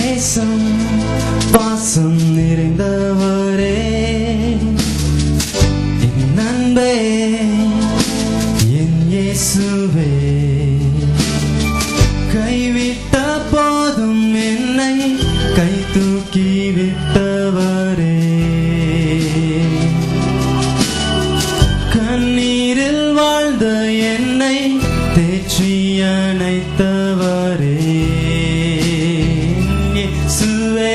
நேசம் பாசம் நிறைந்தவரே, என் அன்பே என் இயேசுவே, கைவிட்ட போதும் என்னை கை தூக்கி விட்டவரே, கண்ணீரில் வாழ்ந்த என்னை தேற்றி அணைத்தவரே, இயேசுவே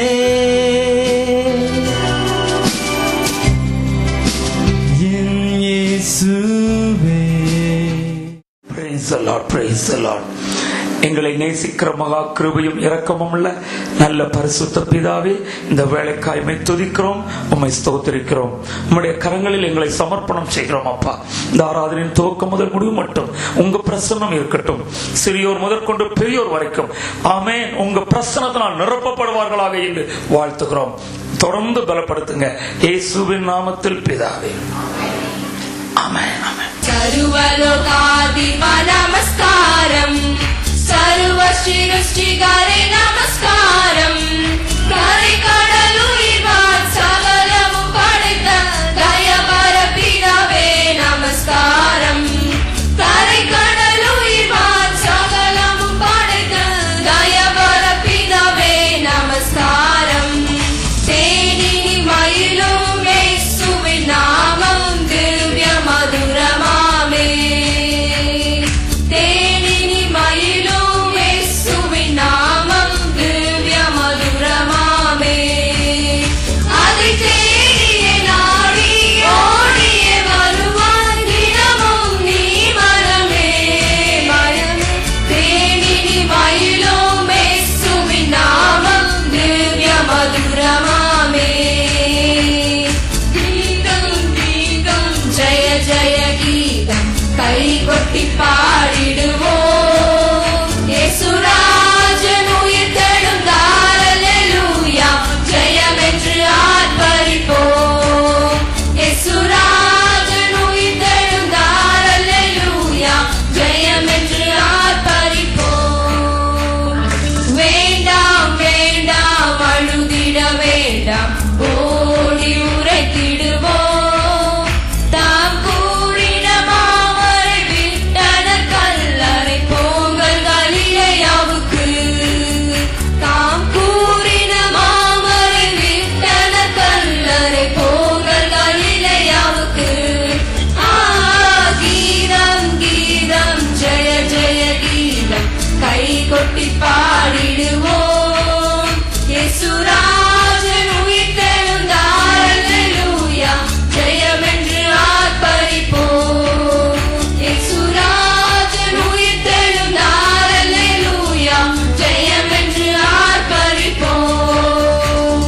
என் இயேசுவே. Praise the Lord, praise the Lord. எங்களை நேசிக்கிற மகா கிருபையும் இரக்கமும் உள்ள நல்ல பரிசுத்த பிதாவே, இந்த வேளைக்காய் உம்மை துதிக்கிறோம், உம்மை ஸ்தோத்திரிக்கிறோம். உம்முடைய கரங்களில் எங்களை சமர்ப்பணம் செய்கிறோம் அப்பா. இந்த ஆராதனையின் துவக்கம் முதல் முடிவு மட்டும் உங்க பிரசன்னம் இருக்கட்டும், சிறியோர் முதற்கொண்டு பெரியோர் வரைக்கும் ஆமென் உங்க பிரசன்னத்தினால் நிரப்பப்படுவார்களாக என்று வாழ்த்துகிறோம். தொடர்ந்து பலப்படுத்துங்க இயேசுவின் நாமத்தில் பிதாவே, ஆமென் ஆமென். सर्वलोकाधिपा नमस्कारम्, सर्वसृष्टिकरे नमस्कारम्, करे कडलुइर्वान् सकलमु पடைத்த दयवर पितावे नमस्कारम्, करे कडलुइर्वान् सकलमु पடைத்த दयवर पितावे नमस्कारम्. தேனினி மயிலும் இயேசுவின் நாமம் திவ்ய மதுரமாமே, தேனினி மயிலும் இயேசுவின் நாமம் திவ்ய மதுரமாமே, அதை தேடிய நாடி ஓடிய வருவான் தினமும் நீ மனமே மயமே, தேனினி மயிலும் இயேசுவின் நாமம் திவ்ய மதுரமாமே. கீதம் கீதம் ஜெய ஜெய கீதம் கை கொட்டி பாடிடுவோம், இயேசுராஜன் உயிர்த்தெழுந்தார் அல்லேலூயா, ஜெயம் என்று ஆர்ப்பரிப்போம், இயேசுராஜன் உயிர்த்தெழுந்தார் அல்லேலூயா, ஜெயம் என்று ஆர்ப்பரிப்போம். வேண்டாம் வேண்டாம் அழுதிட வேண்டாம், ஓடி உரைத்திடுவோம், தாம் கூறின மாமரை விட்டனர் கல்லறை போங்கள் கலிலேயாவுக்கு, தாம் கூறின மாமரை விட்டனர் கல்லறை போங்கள் கலிலேயாவுக்கு. கீதம் கீதம் ஜெய ஜெய கீதம் கை கொட்டி பாடிடுவோம், இயேசுராஜன் உயிர்த்தெழுந்தார் அல்லேலூயா, ஜெயம் என்று ஆர்ப்பரிப்போம், இயேசுராஜன் உயிர்த்தெழுந்தார் அல்லேலூயா, ஜெயம் என்று ஆர்ப்பரிப்போம்.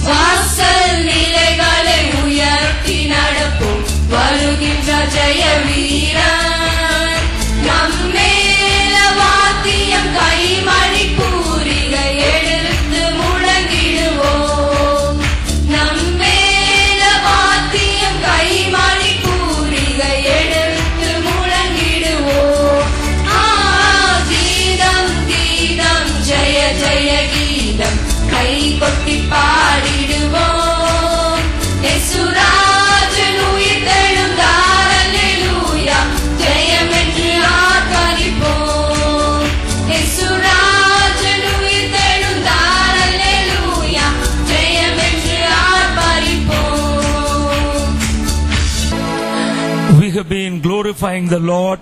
வாசல் நிலைகளை உயர்த்தி நடப்போம், வருகின்ற ஜெய வீரன், நம்மேல வாத்தியம் கைமணி பூரிகை எடுத்து முழங்கிடுவோம், நம்மேல வாத்தியம் கைமணி பூரிகை எடுத்து முழங்கிடுவோம். கீதம் கீதம் ஜெய ஜெய கீதம் கை கொட்டி பாடிடுவோம், இயேசுராஜன் உயிர்த்தெழுந்தார் அல்லேலூயா, ஜெயம் என்று ஆர்ப்பரிப்போம், இயேசுராஜன் உயிர்த்தெழுந்தார் அல்லேலூயா, ஜெயம் என்று ஆர்ப்பரிப்போம். We have been glorifying the Lord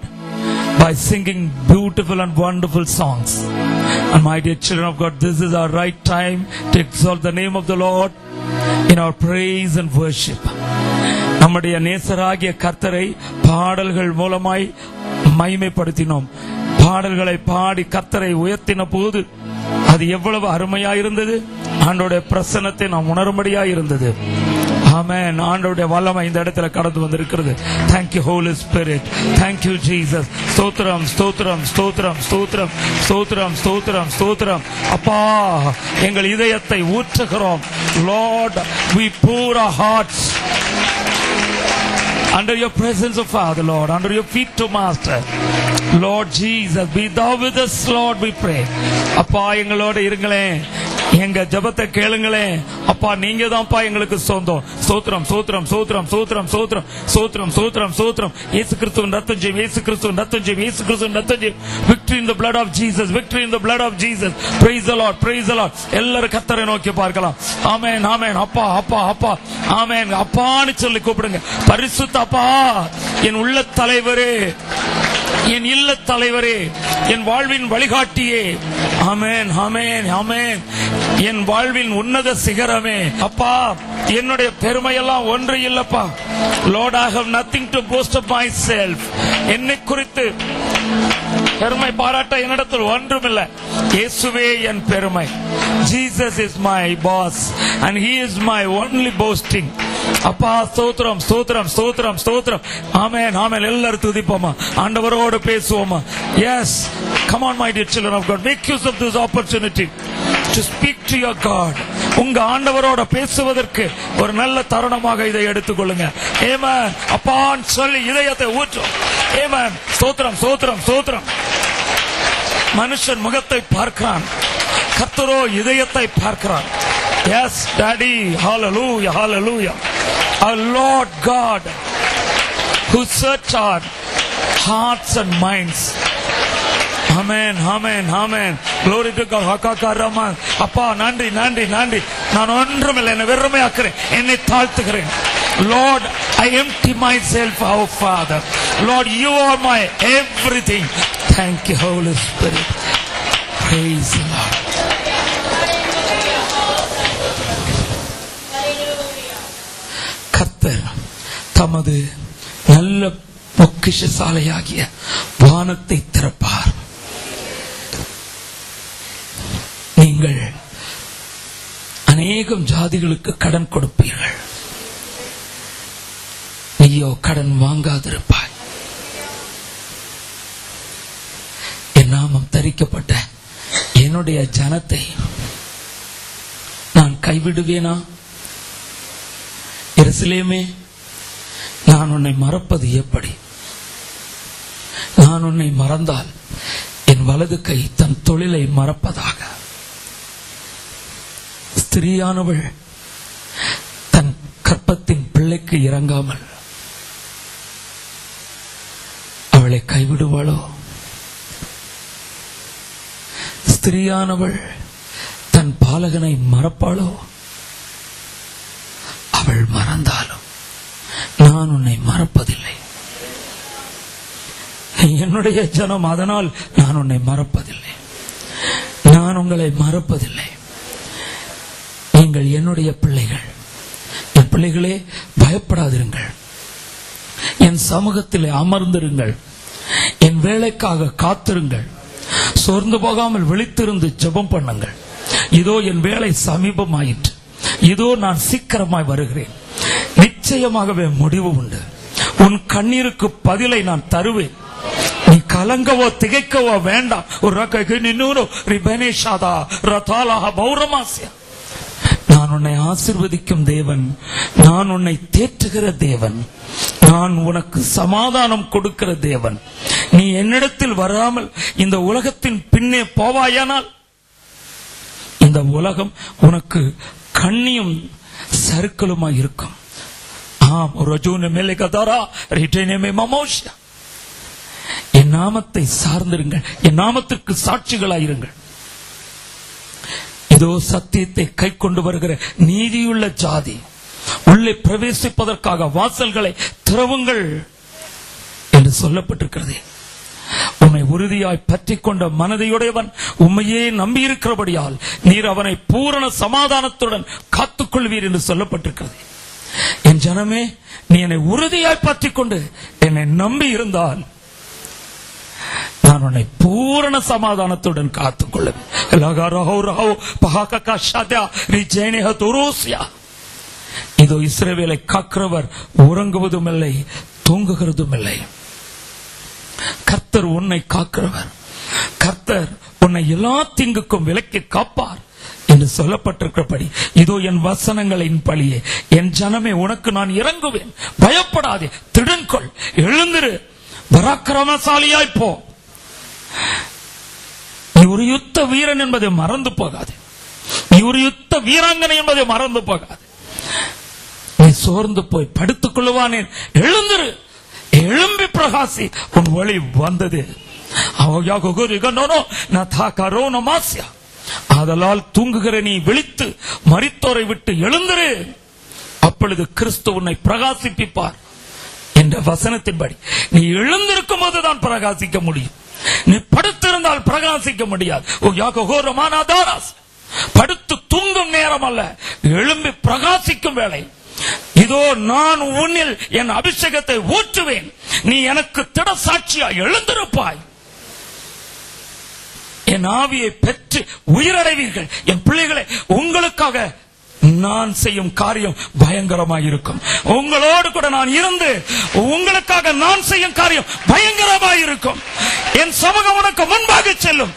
by singing beautiful and wonderful songs. And my dear children of God, this is our right time to exalt the name of the Lord in our praise and worship. நம்முடைய நேசராகிய கர்த்தரை பாடல்கள் மூலமாய் மகிமைப்படுத்தினோம். பாடல்களை பாடி கர்த்தரை உயர்த்தின போது அது எவ்வளவு அருமையாயிருந்தது, ஆண்டவருடைய பிரசன்னத்தை நாம் உணரும்படியாய் இருந்தது. ஆமென். ஆண்டவருடைய வல்லமை இந்த இடத்துல கடந்து வந்திருக்கிறது. Thank you Holy Spirit, thank you Jesus. ஸ்தோத்திரம் ஸ்தோத்திரம் ஸ்தோத்திரம் ஸ்தோத்திரம் ஸ்தோத்திரம் ஸ்தோத்திரம் ஸ்தோத்திரம். அப்பா, எங்கள் இதயத்தை ஊற்றுகிறோம். Lord, we pour our hearts under your presence, of Father, Lord, under your feet, to Master. Lord Jesus, be thou with us, Lord, we pray. அப்பா, எங்களோட இருங்களேன். எங்க ஜெபத்தை கேளுங்களேன். அப்பா நீங்க தான்ப்பா எங்களுக்கு சொந்தம். ஸ்தோத்திரம் ஸ்தோத்திரம் ஸ்தோத்திரம் ஸ்தோத்திரம் ஸ்தோத்திரம் ஸ்தோத்திரம் ஸ்தோத்திரம் ஸ்தோத்திரம். இயேசு கிறிஸ்துவின் ரத்தம் ஜெயம், இயேசு கிறிஸ்துவின் ரத்தம் ஜெயம், இயேசு கிறிஸ்துவின் ரத்தம் ஜெயம். Victory in the blood of Jesus, victory in the blood of Jesus. Praise the Lord, praise the Lord. எல்லாரும் கர்த்தரை நோக்கி பார்க்கலாம். ஆமென் ஆமென். அப்பா அப்பா அப்பா ஆமென். அப்பான்னு சொல்லி கூப்பிடுங்க. பரிசுத்த அப்பா, என் உள்ள தலைவரே, என் இல்ல தலைவரே, என் வாழ்வின் வழிகாட்டியே. ஆமென் ஆமென் ஆமென். என் வாழ்வின் உன்னத சிகரமே. அப்பா என்னுடைய பெருமையெல்லாம் ஒன்று இல்லப்பா. Lord, I have nothing to boast of myself. என்னை குறித்து பெருமை பாராட்ட என்னிடத்தில் ஒன்றுமில்லை. இயேசுவே என் பெருமை. Jesus is my boss and he is my only boasting. அப்பா ஸ்தோத்திரம் ஸ்தோத்திரம் ஸ்தோத்திரம் ஸ்தோத்திரம். ஆமென் ஆமென். எல்லாரும் துதிப்போமா, ஆண்டவரோடு பேசுவோமா. Yes, come on my dear children of God, make use of this opportunity to speak to your God. உங்க ஆண்டவரோட பேசுவதற்கு ஒரு நல்ல தருணமாக இதை எடுத்துக்கொள்ளுங்க. ஆமென். அப்பான்னு சொல்லி இதயத்தை ஊற்றும். ஆமென். ஸ்தோத்திரம் ஸ்தோத்திரம் ஸ்தோத்திரம். மனுஷன் முகத்தை பார்க்கிறான், கர்த்தரோ இதயத்தை பார்க்கிறான். Yes, Daddy, hallelujah, hallelujah. Our Lord God who search our hearts and minds. Amen, amen, amen. Glory to God. Hakakaraman. அப்பா நன்றி நன்றி நன்றி. நான் ஒன்றுமில்லை, என்னை வெறுமையாக்குறேன், என்னை தாழ்த்துகிறேன். Lord, I empty myself, our Father. Lord, you are my everything. Thank you, Holy Spirit. Praise the Lord. கர்த்தர் தமது நல்ல பொக்கிஷசாலையாகிய வானத்தை திறப்பார். நீங்கள் அநேகம் ஜாதிகளுக்கு கடன் கொடுப்பீர்கள், நீயோ கடன் வாங்காதிருப்பாய். என் நாமம் தரிக்கப்பட்ட என்னுடைய ஜனத்தை நான் கைவிடுவேனா? எருசலேமே, நான் உன்னை மறப்பது எப்படி? நான் உன்னை மறந்தால் என் வலது கை தன் தொழிலை மறப்பதாக. ஸ்திரீயானவள் தன் கற்பத்தின் பிள்ளைக்கு இறங்காமல் அவளை கைவிடுவாளோ? ஸ்திரீயானவள் தன் பாலகனை மறப்பாளோ? அவள் மறந்தாலும் நான் உன்னை மறப்பதில்லை. என்னுடைய ஜனம், அதனால் நான் உன்னை மறப்பதில்லை, நான் உங்களை மறப்பதில்லை. நீங்கள் என்னுடைய பிள்ளைகள். என் பிள்ளைகளே, பயப்படாதிருங்கள், என் சமூகத்திலே அமர்ந்திருங்கள், என் வேலைக்காக காத்திருங்கள், சோர்ந்து போகாமல் விழித்திருந்து ஜெபம் பண்ணுங்கள். இதோ என் வேலை சமீபமாயிற்று, இதோ நான் சீக்கிரமாய் வருகிறேன், நிச்சயமாகவே முடிவு உண்டு, உன் கண்ணீருக்கு பதிலை நான் தருவேன், நீ கலங்கவோ திகைக்கவோ வேண்டாம். நான் உன்னை ஆசீர்வதிக்கும் தேவன், நான் உன்னை தேற்றுகிற தேவன், நான் உனக்கு சமாதானம் கொடுக்கிற தேவன். நீ என்னிடத்தில் வராமல் இந்த உலகத்தின் பின்னே போவாயானால் இந்த உலகம் உனக்கு கண்ணியும் சறுக்கலுமாய் இருக்கும். என் நாமத்தை சார்ந்திருங்கள், என் நாமத்திற்கு சாட்சிகளாயிருங்கள். இதோ சத்தியத்தை கை கொண்டு வருகிற நீதியுள்ள ஜாதி, உள்ளே பிரவேசிப்பதற்காக வாசல்களை திறவுங்கள் என்று சொல்லப்பட்டிருக்கிறது. உம்மை உறுதியாய் பற்றி கொண்ட மனதையுடையவன் உம்மையே நம்பியிருக்கிறபடியால் நீர் அவனை பூரண சமாதானத்துடன் காத்துக்கொள்வீர் என்று சொல்லப்பட்டிருக்கிறது. என் ஜனமே, நீ என்னை உறுதியாய் பற்றி கொண்டு என்னை நம்பி இருந்தால் நான் உன்னை பூரண சமாதானத்துடன் காத்துக்கொள்வேன். இதோ இஸ்ரவேலை காக்கிறவர் உறங்குவதும் இல்லை, தூங்குகிறதும் இல்லை. கர்த்தர் உன்னை காக்கிறவர், கர்த்தர் உன்னை எல்லா தீங்குக்கும் விலக்கி காப்பார் என்று சொல்லப்பட்டிருக்கிறபடி இதோ என் வசனங்களின் பழியே, என் ஜனமே, உனக்கு நான் இறங்குவேன். பயப்படாதே, திடன்கொள், எழுந்திரு, பராக்கிரமசாலியாய் போ. நீ ஒரு யுத்த வீரன் என்பதை மறந்து போகாதே. நீ ஒரு யுத்த வீராங்கனை என்பதை மறந்து போகாது. நீ சோர்ந்து போய் படுத்துக் கொள்ளுவானேன், எழுந்திரு, எழும்பி பிரகாசி, உன் வழி வந்தது. ஆதலால் தூங்குகிற நீ விழித்து மரித்தோரை விட்டு எழுந்திரு, அப்பொழுது கிறிஸ்து உன்னை பிரகாசிப்பிப்பார் என்ற வசனத்தின்படி நீ எழுந்திருக்கும் போதுதான் பிரகாசிக்க முடியும். நீ படுத்திருந்தால் பிரகாசிக்க முடியாது. படுத்து தூங்கும் நேரம் அல்ல, எழும்பி பிரகாசிக்கும் வேளை. இதோ நான் உன்னில் என் அபிஷேகத்தை ஊற்றுவேன், நீ எனக்கு திட சாட்சியா எழுந்திருப்பாய், என் ஆவியை பெற்று உயிரடைவீர்கள். என் பிள்ளைகளை, உங்களுக்காக நான் செய்யும் காரியம் பயங்கரமாயிருக்கும். உங்களோடு கூட நான் இருந்து உங்களுக்காக நான் செய்யும் காரியம் பயங்கரமாயிருக்கும். என் சமூகம் உனக்கு முன்பாக செல்லும்.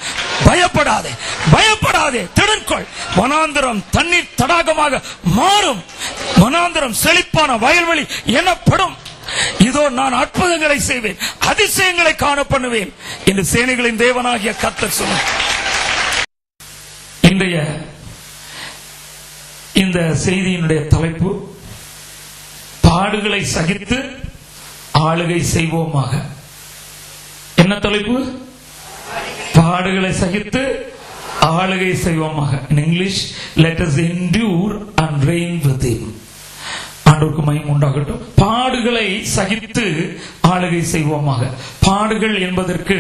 பயப்படாதே, பயப்படாதே, திடன்கொள். வனாந்திரம் தண்ணீர் தடாகமாக மாறும், வனாந்திரம் செழிப்பான வயல்வெளி எனப்படும். இதோ நான் அற்புதங்களை செய்வேன், அதிசயங்களை காண பண்ணுவேன் என்று சேனைகளின் தேவனாகிய கர்த்தர் சொன்னார். இன்றைய இந்த செய்தியினுடைய தலைப்பு, பாடுகளை சகித்து ஆளுகை செய்வோமாக. என்ன தலைப்பு? பாடுகளை சகித்து ஆளுகை செய்வோமாக. In English, let us endure and reign with him. ஆண்டவருக்கு மகிமை உண்டாகட்டும். பாடுகளை சகித்து ஆளுகை செய்வோமாக. பாடுகள் என்பதற்கு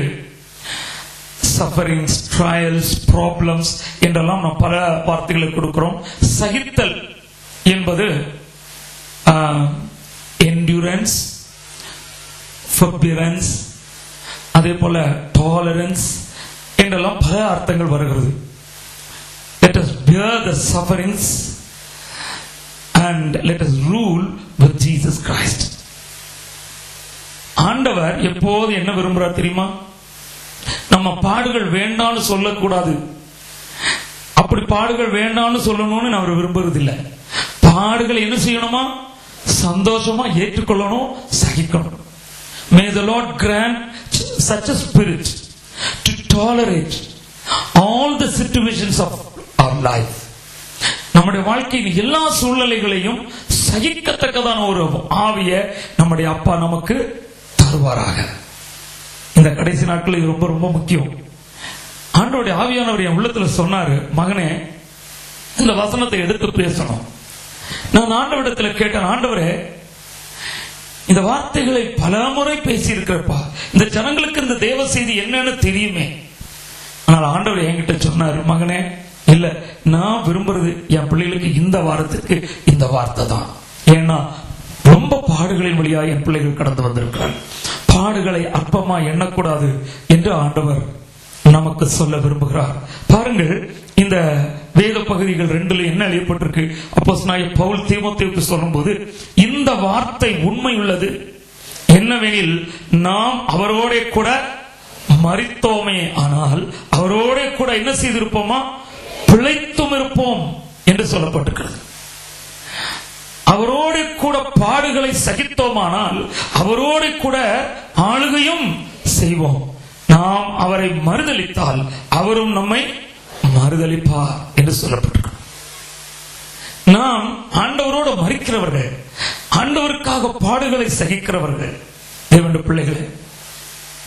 சஃபரிங்ஸ், ட்ரையல்ஸ், ப்ராப்ளம்ஸ் என்றெல்லாம் நாம் பல வார்த்தைகளை கொடுக்கிறோம். சகித்தல் என்பது என்டியூரன்ஸ், ஃபர்பியரன்ஸ், அதே போல டாலரன்ஸ் என்றெல்லாம் பல அர்த்தங்கள் வருகிறது. Let us bear the sufferings and let us rule with Jesus Christ. ஆண்டவர் எப்போது என்ன விரும்புகிறார் தெரியுமா? நம்ம பாடுகள் வேண்டாம்னு சொல்லக்கூடாது. அப்படி பாடுகள் வேண்டாம்னு சொல்லணும்னு அவர் விரும்புறது இல்லை. பாடுகளை என்ன செய்யணுமா? சந்தோஷமா ஏற்றுக்கொள்ளணும், சகிக்கணும். May the Lord grant such a spirit to tolerate all the situations of our life. நம்முடைய வாழ்க்கையின் எல்லா சூழ்நிலைகளையும் சகிக்கத்தக்கதான ஒரு ஆவியை நம்முடைய அப்பா நமக்கு தருவாராக. இந்த கடைசி நாட்கள் இது ரொம்ப ரொம்ப முக்கியம். ஆண்டவருடைய ஆவியானவர் என் உள்ளத்துல சொன்னாரு, மகனே இந்த வசனத்தை எடுத்து பேசணும். நான் ஆண்டவரிடத்துல கேட்டேன், ஆண்டவரே இந்த வார்த்தைகளை பல முறை பேசி இருக்கிறப்பா, இந்த ஜனங்களுக்கு இந்த தேவ செய்தி என்னன்னு தெரியுமே. ஆனால் ஆண்டவர் என்கிட்ட சொன்னாரு, மகனே இல்ல, நான் விரும்புறது என் பிள்ளைகளுக்கு இந்த வாரத்துக்கு இந்த வார்த்தை தான். ஏன்னா ரொம்ப பாடுகளின் வழியா என் பிள்ளைகள் கடந்து வந்திருக்கிறார். பாடுகளை அற்பமா எண்ணக்கூடாது என்று ஆண்டவர் நமக்கு சொல்ல விரும்புகிறார். பாருங்கள், இந்த வேத பகுதிகள் 2 என்ன எழுதப்பட்டிருக்கு? அப்போஸ்தலனாகிய பவுல் தீமோத்தேயுவுக்கு சொல்லும்போது, இந்த வார்த்தை உண்மை உள்ளது என்னவெனில், நாம் அவரோட கூட மரித்தோமே, ஆனால் அவரோட கூட என்ன செய்திருப்போமா? பிழைத்தும் இருப்போம் என்று சொல்லப்பட்டிருக்கிறது. அவரோடு கூட பாடுகளை சகித்தோமானால் அவரோடு கூட ஆளுகையும் செய்வோம். நாம் அவரை மறுதலித்தால் அவரும் நம்மை மறுதலிப்பார் என்று சொல்லப்பட்டிருக்கிறது. நாம் ஆண்டவரோடு மரிக்கிறவர்கள், ஆண்டவருக்காக பாடுகளை சகிக்கிறவர்கள். தேவனுடைய பிள்ளைகளே,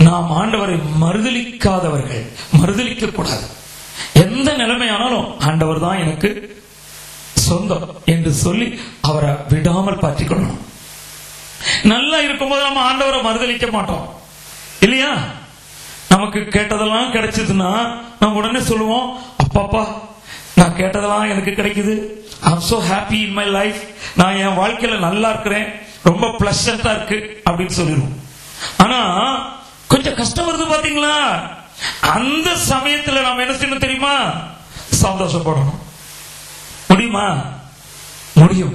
நாம் ஆண்டவரை மறுதலிக்காதவர்கள், மறுதலிக்க கூடாது. எந்த நிலைமையானாலும் ஆண்டவர் தான் எனக்கு சொந்தம் என்று சொல்லி அவரை விடாமல் பார்த்துக்கணும். நல்லா இருக்கும்போது நம்ம ஆண்டவரை மறுதலிக்க மாட்டோம் இல்லையா? நமக்கு கேட்டதெல்லாம் கிடைச்சதுன்னா நம்ம உடனே சொல்லுவோம், அப்பாப்பா நான் கேட்டதெல்லாம் எனக்கு கிடைக்குது, I'm so happy in my life, நான் என் வாழ்க்கையில நல்லா இருக்கிறேன், ரொம்ப பிளசண்டா இருக்கு அப்படின்னு சொல்லிடுவோம். ஆனா கொஞ்சம் கஷ்டம் வருது பாத்தீங்களா, அந்த சமயத்துல நாம என்ன செய்யணும் தெரியுமா? சந்தோஷப்படணும். முடியுமா? முடியும்.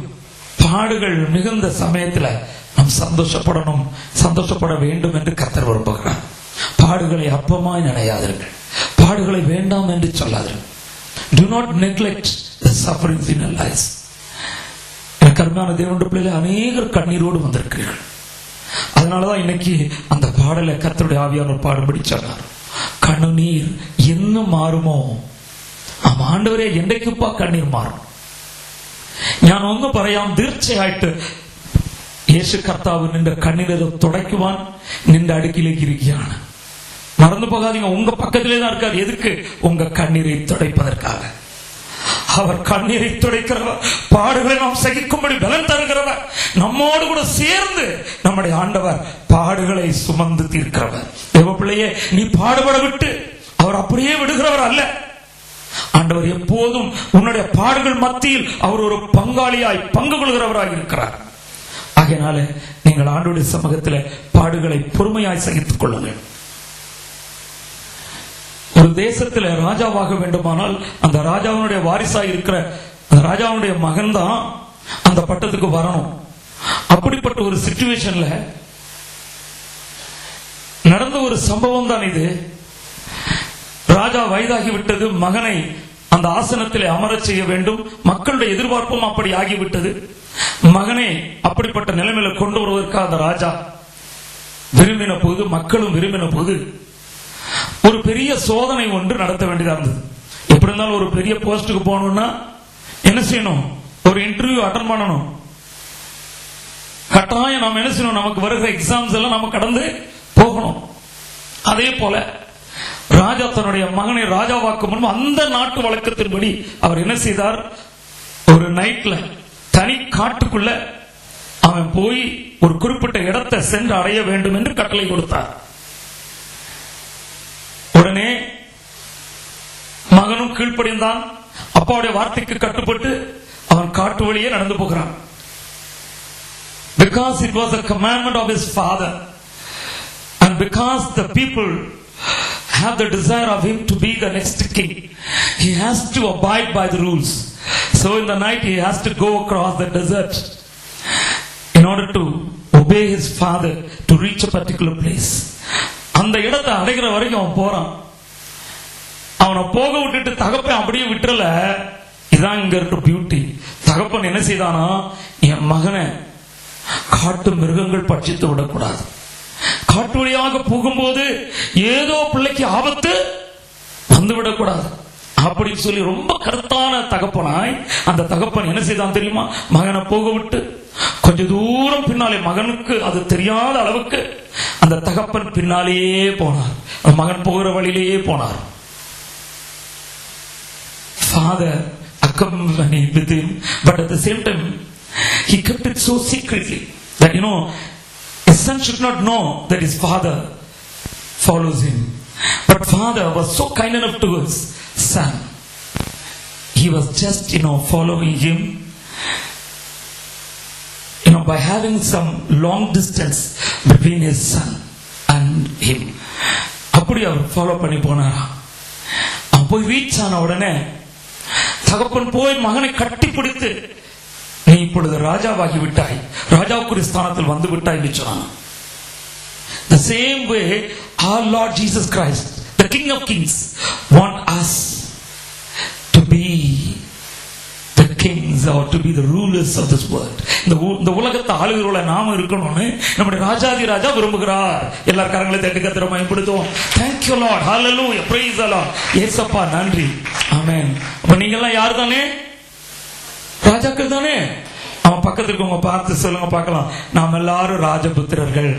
பாடுகள் மிகுந்த சமயத்துல நாம் சந்தோஷப்படணும், சந்தோஷப்பட வேண்டும் என்று கர்த்தர் விரும்புகிறார். பாடுகளை அற்பமாய் நினையாதீர்கள், பாடுகளை வேண்டாம் என்று சொல்லாதீர்கள். Do not neglect the sufferings in your lives. கர்மமான தேவனுடைய பிள்ளைகளை அநேகர் கண்ணீரோடு வந்திருக்கிறீர்கள். அதனாலதான் இன்னைக்கு அந்த பாடலை கர்த்தருடைய ஆவியானவர் பாடும்படி சொன்னார். கண்ணீர் இன்னும் மாறுமோ? ആണ്ടവരെ എന്റെക്കുപ്പ കണ്ണീർ മാറും. ഞാൻ ഒന്ന് പറയാം, തീർച്ചയായിട്ട് യേശു കർത്താവ് നിന്റെ കണ്ണീരത് തുടയ്ക്കുവാൻ നിന്റെ അടുക്കിലേക്ക് ഇരിക്കുകയാണ്. மறந்து போகாதீங்க, உங்க பக்கத்திலே தான் இருக்காரு. எதுக்கு? உங்க கண்ணீரை துடைப்பதற்காக. அவர் கண்ணீரை துடைக்கிறவர், பாடுகளை நாம் சகிக்கும்படி பலன் தருகிறவர், நம்மோடு கூட சேர்ந்து நம்முடைய ஆண்டவர் பாடுகளை சுமந்து தீர்க்கிறவர். தேவ பிள்ளையே, நீ பாடுபட விட்டு அவர் அப்படியே விடுகிறவர் அல்ல. ஆண்டவர் எப்போதும் உன்னுடைய பாடுகள் மத்தியில் அவர் ஒரு பங்காளியாய் பங்கு கொள்கிறவராக இருக்கிறார். ஆகையினால நீங்கள் ஆண்டவருடைய சமூகத்தில் பாடுகளை பொறுமையாய் சகித்துக் கொள்ளுங்கள். ஒரு தேசத்துல ராஜாவாக வேண்டுமானால் அந்த ராஜாவினுடைய வாரிசாய் இருக்கிற அந்த ராஜாவுடைய மகன் தான் அந்த பட்டத்துக்கு வரணும். அப்படிப்பட்ட ஒரு சிச்சுவேஷன்ல நடந்த ஒரு சம்பவம் தான் இது. ராஜா வயதாகி விட்டது, மகனை அந்த ஆசனத்திலே அமரச் செய்ய வேண்டும். மக்களுடைய எதிர்பார்ப்பும் அப்படி ஆகிவிட்டது. மகனை அப்படிப்பட்ட நிலைமையில கொண்டு வருவதற்காக அந்த ராஜா விரும்பின போது, மக்களும் விரும்பின போது ஒரு பெரிய சோதனை ஒன்று நடத்த வேண்டியதா இருந்தது. எப்படி இருந்தாலும் ஒரு பெரிய போஸ்டுக்கு போகணும்னா என்ன செய்யணும்? ஒரு இன்டர்வியூ அட்டன் பண்ணணும். கட்டாயம் நாம் என்ன செய்யணும்? நமக்கு வருகிற எக்ஸாம்ஸ் எல்லாம் நம்ம கடந்து போகணும். அதே போல ராஜா தன்னுடைய மகனை ராஜாவாக்கும் முன்பு அந்த நாட்டு வழக்கத்தின்படி அவர் என்ன செய்தார்? ஒரு நைட்ல தனி காட்டுக்குள்ள அவன் போய் ஒரு குறிப்பிட்ட இடத்தை சென்று அடைய வேண்டும் என்று கட்டளை கொடுத்தார். உடனே மகனும் கீழ்ப்படிந்தான். அப்பாவுடைய வார்த்தைக்கு கட்டுப்பட்டு அவன் காட்டு வழியே நடந்து போகிறான். Because it was a commandment of his father and because the people have the desire of him to be the next king, he has to abide by the rules. So in the night he has to go across the desert in order to obey his father to reach a particular place. அந்த இடத்தை அடைகிற வரைக்கும் அவன் போறான். அவனை போக விட்டுட்டு தகப்பன் அப்படியே விட்டுறல. இதான் இங்க இருக்க பியூட்டி. தகப்பன் என்ன செய்தானா, என் மகனை காட்டு மிருகங்கள் பட்சித்து விடக்கூடாது, காட்டு வழியாக போகும்போது ஏதோ பிள்ளைக்கு ஆபத்து வந்துவிடக்கூடாது அப்படின்னு சொல்லி ரொம்ப கருத்தான தகப்பனாய் அந்த தகப்பன் என்ன செய்தான் தெரியுமா? மகனை போக விட்டு கொஞ்ச தூரம் பின்னாலே, மகனுக்கு அது தெரியாத அளவுக்கு அந்த தகப்பன் பின்னாலேயே போனார். மகன் போகிற வழியிலேயே போனார். Father accompanied with him, but at the same time he kept it so secretly that his son should not know that his father follows him. But father was so kind enough to his son. He was just following him by having some long distance between his son and him. அப்படி அவர் follow பண்ணி போனாரா. அவன் போய் reach ஆன உடனே தகப்பன் போய் மகனை கட்டி பிடித்து, நீ இப்பொழுது ராஜாவாகி விட்டாய், ராஜாவுக்குரிய ஸ்தானத்தில் வந்து விட்டாய் என்று சொன்னான். The same way our Lord Jesus Christ, the King of Kings, want us to be the kings or to be the rulers of this world. இந்த உலகத்தை ஆளுகிறவள நாம இருக்கணும்னு நம்முடைய ராஜாதி ராஜா விரும்புகிறார். எல்லாரும் கரங்களை தட்டி கர்த்தரை மகிமைப்படுத்துவோம். Thank you Lord, hallelujah, praise the Lord. இயேசுப்பா நன்றி, ஆமென். அப்ப நீங்க எல்லாம் யார் தானே? ராஜாக்கள் தானே? அவன் பக்கத்துக்கு உங்க பார்த்து சொல்லுங்க பார்க்கலாம், நாம் எல்லாரும் ராஜபுத்திரர்கள்.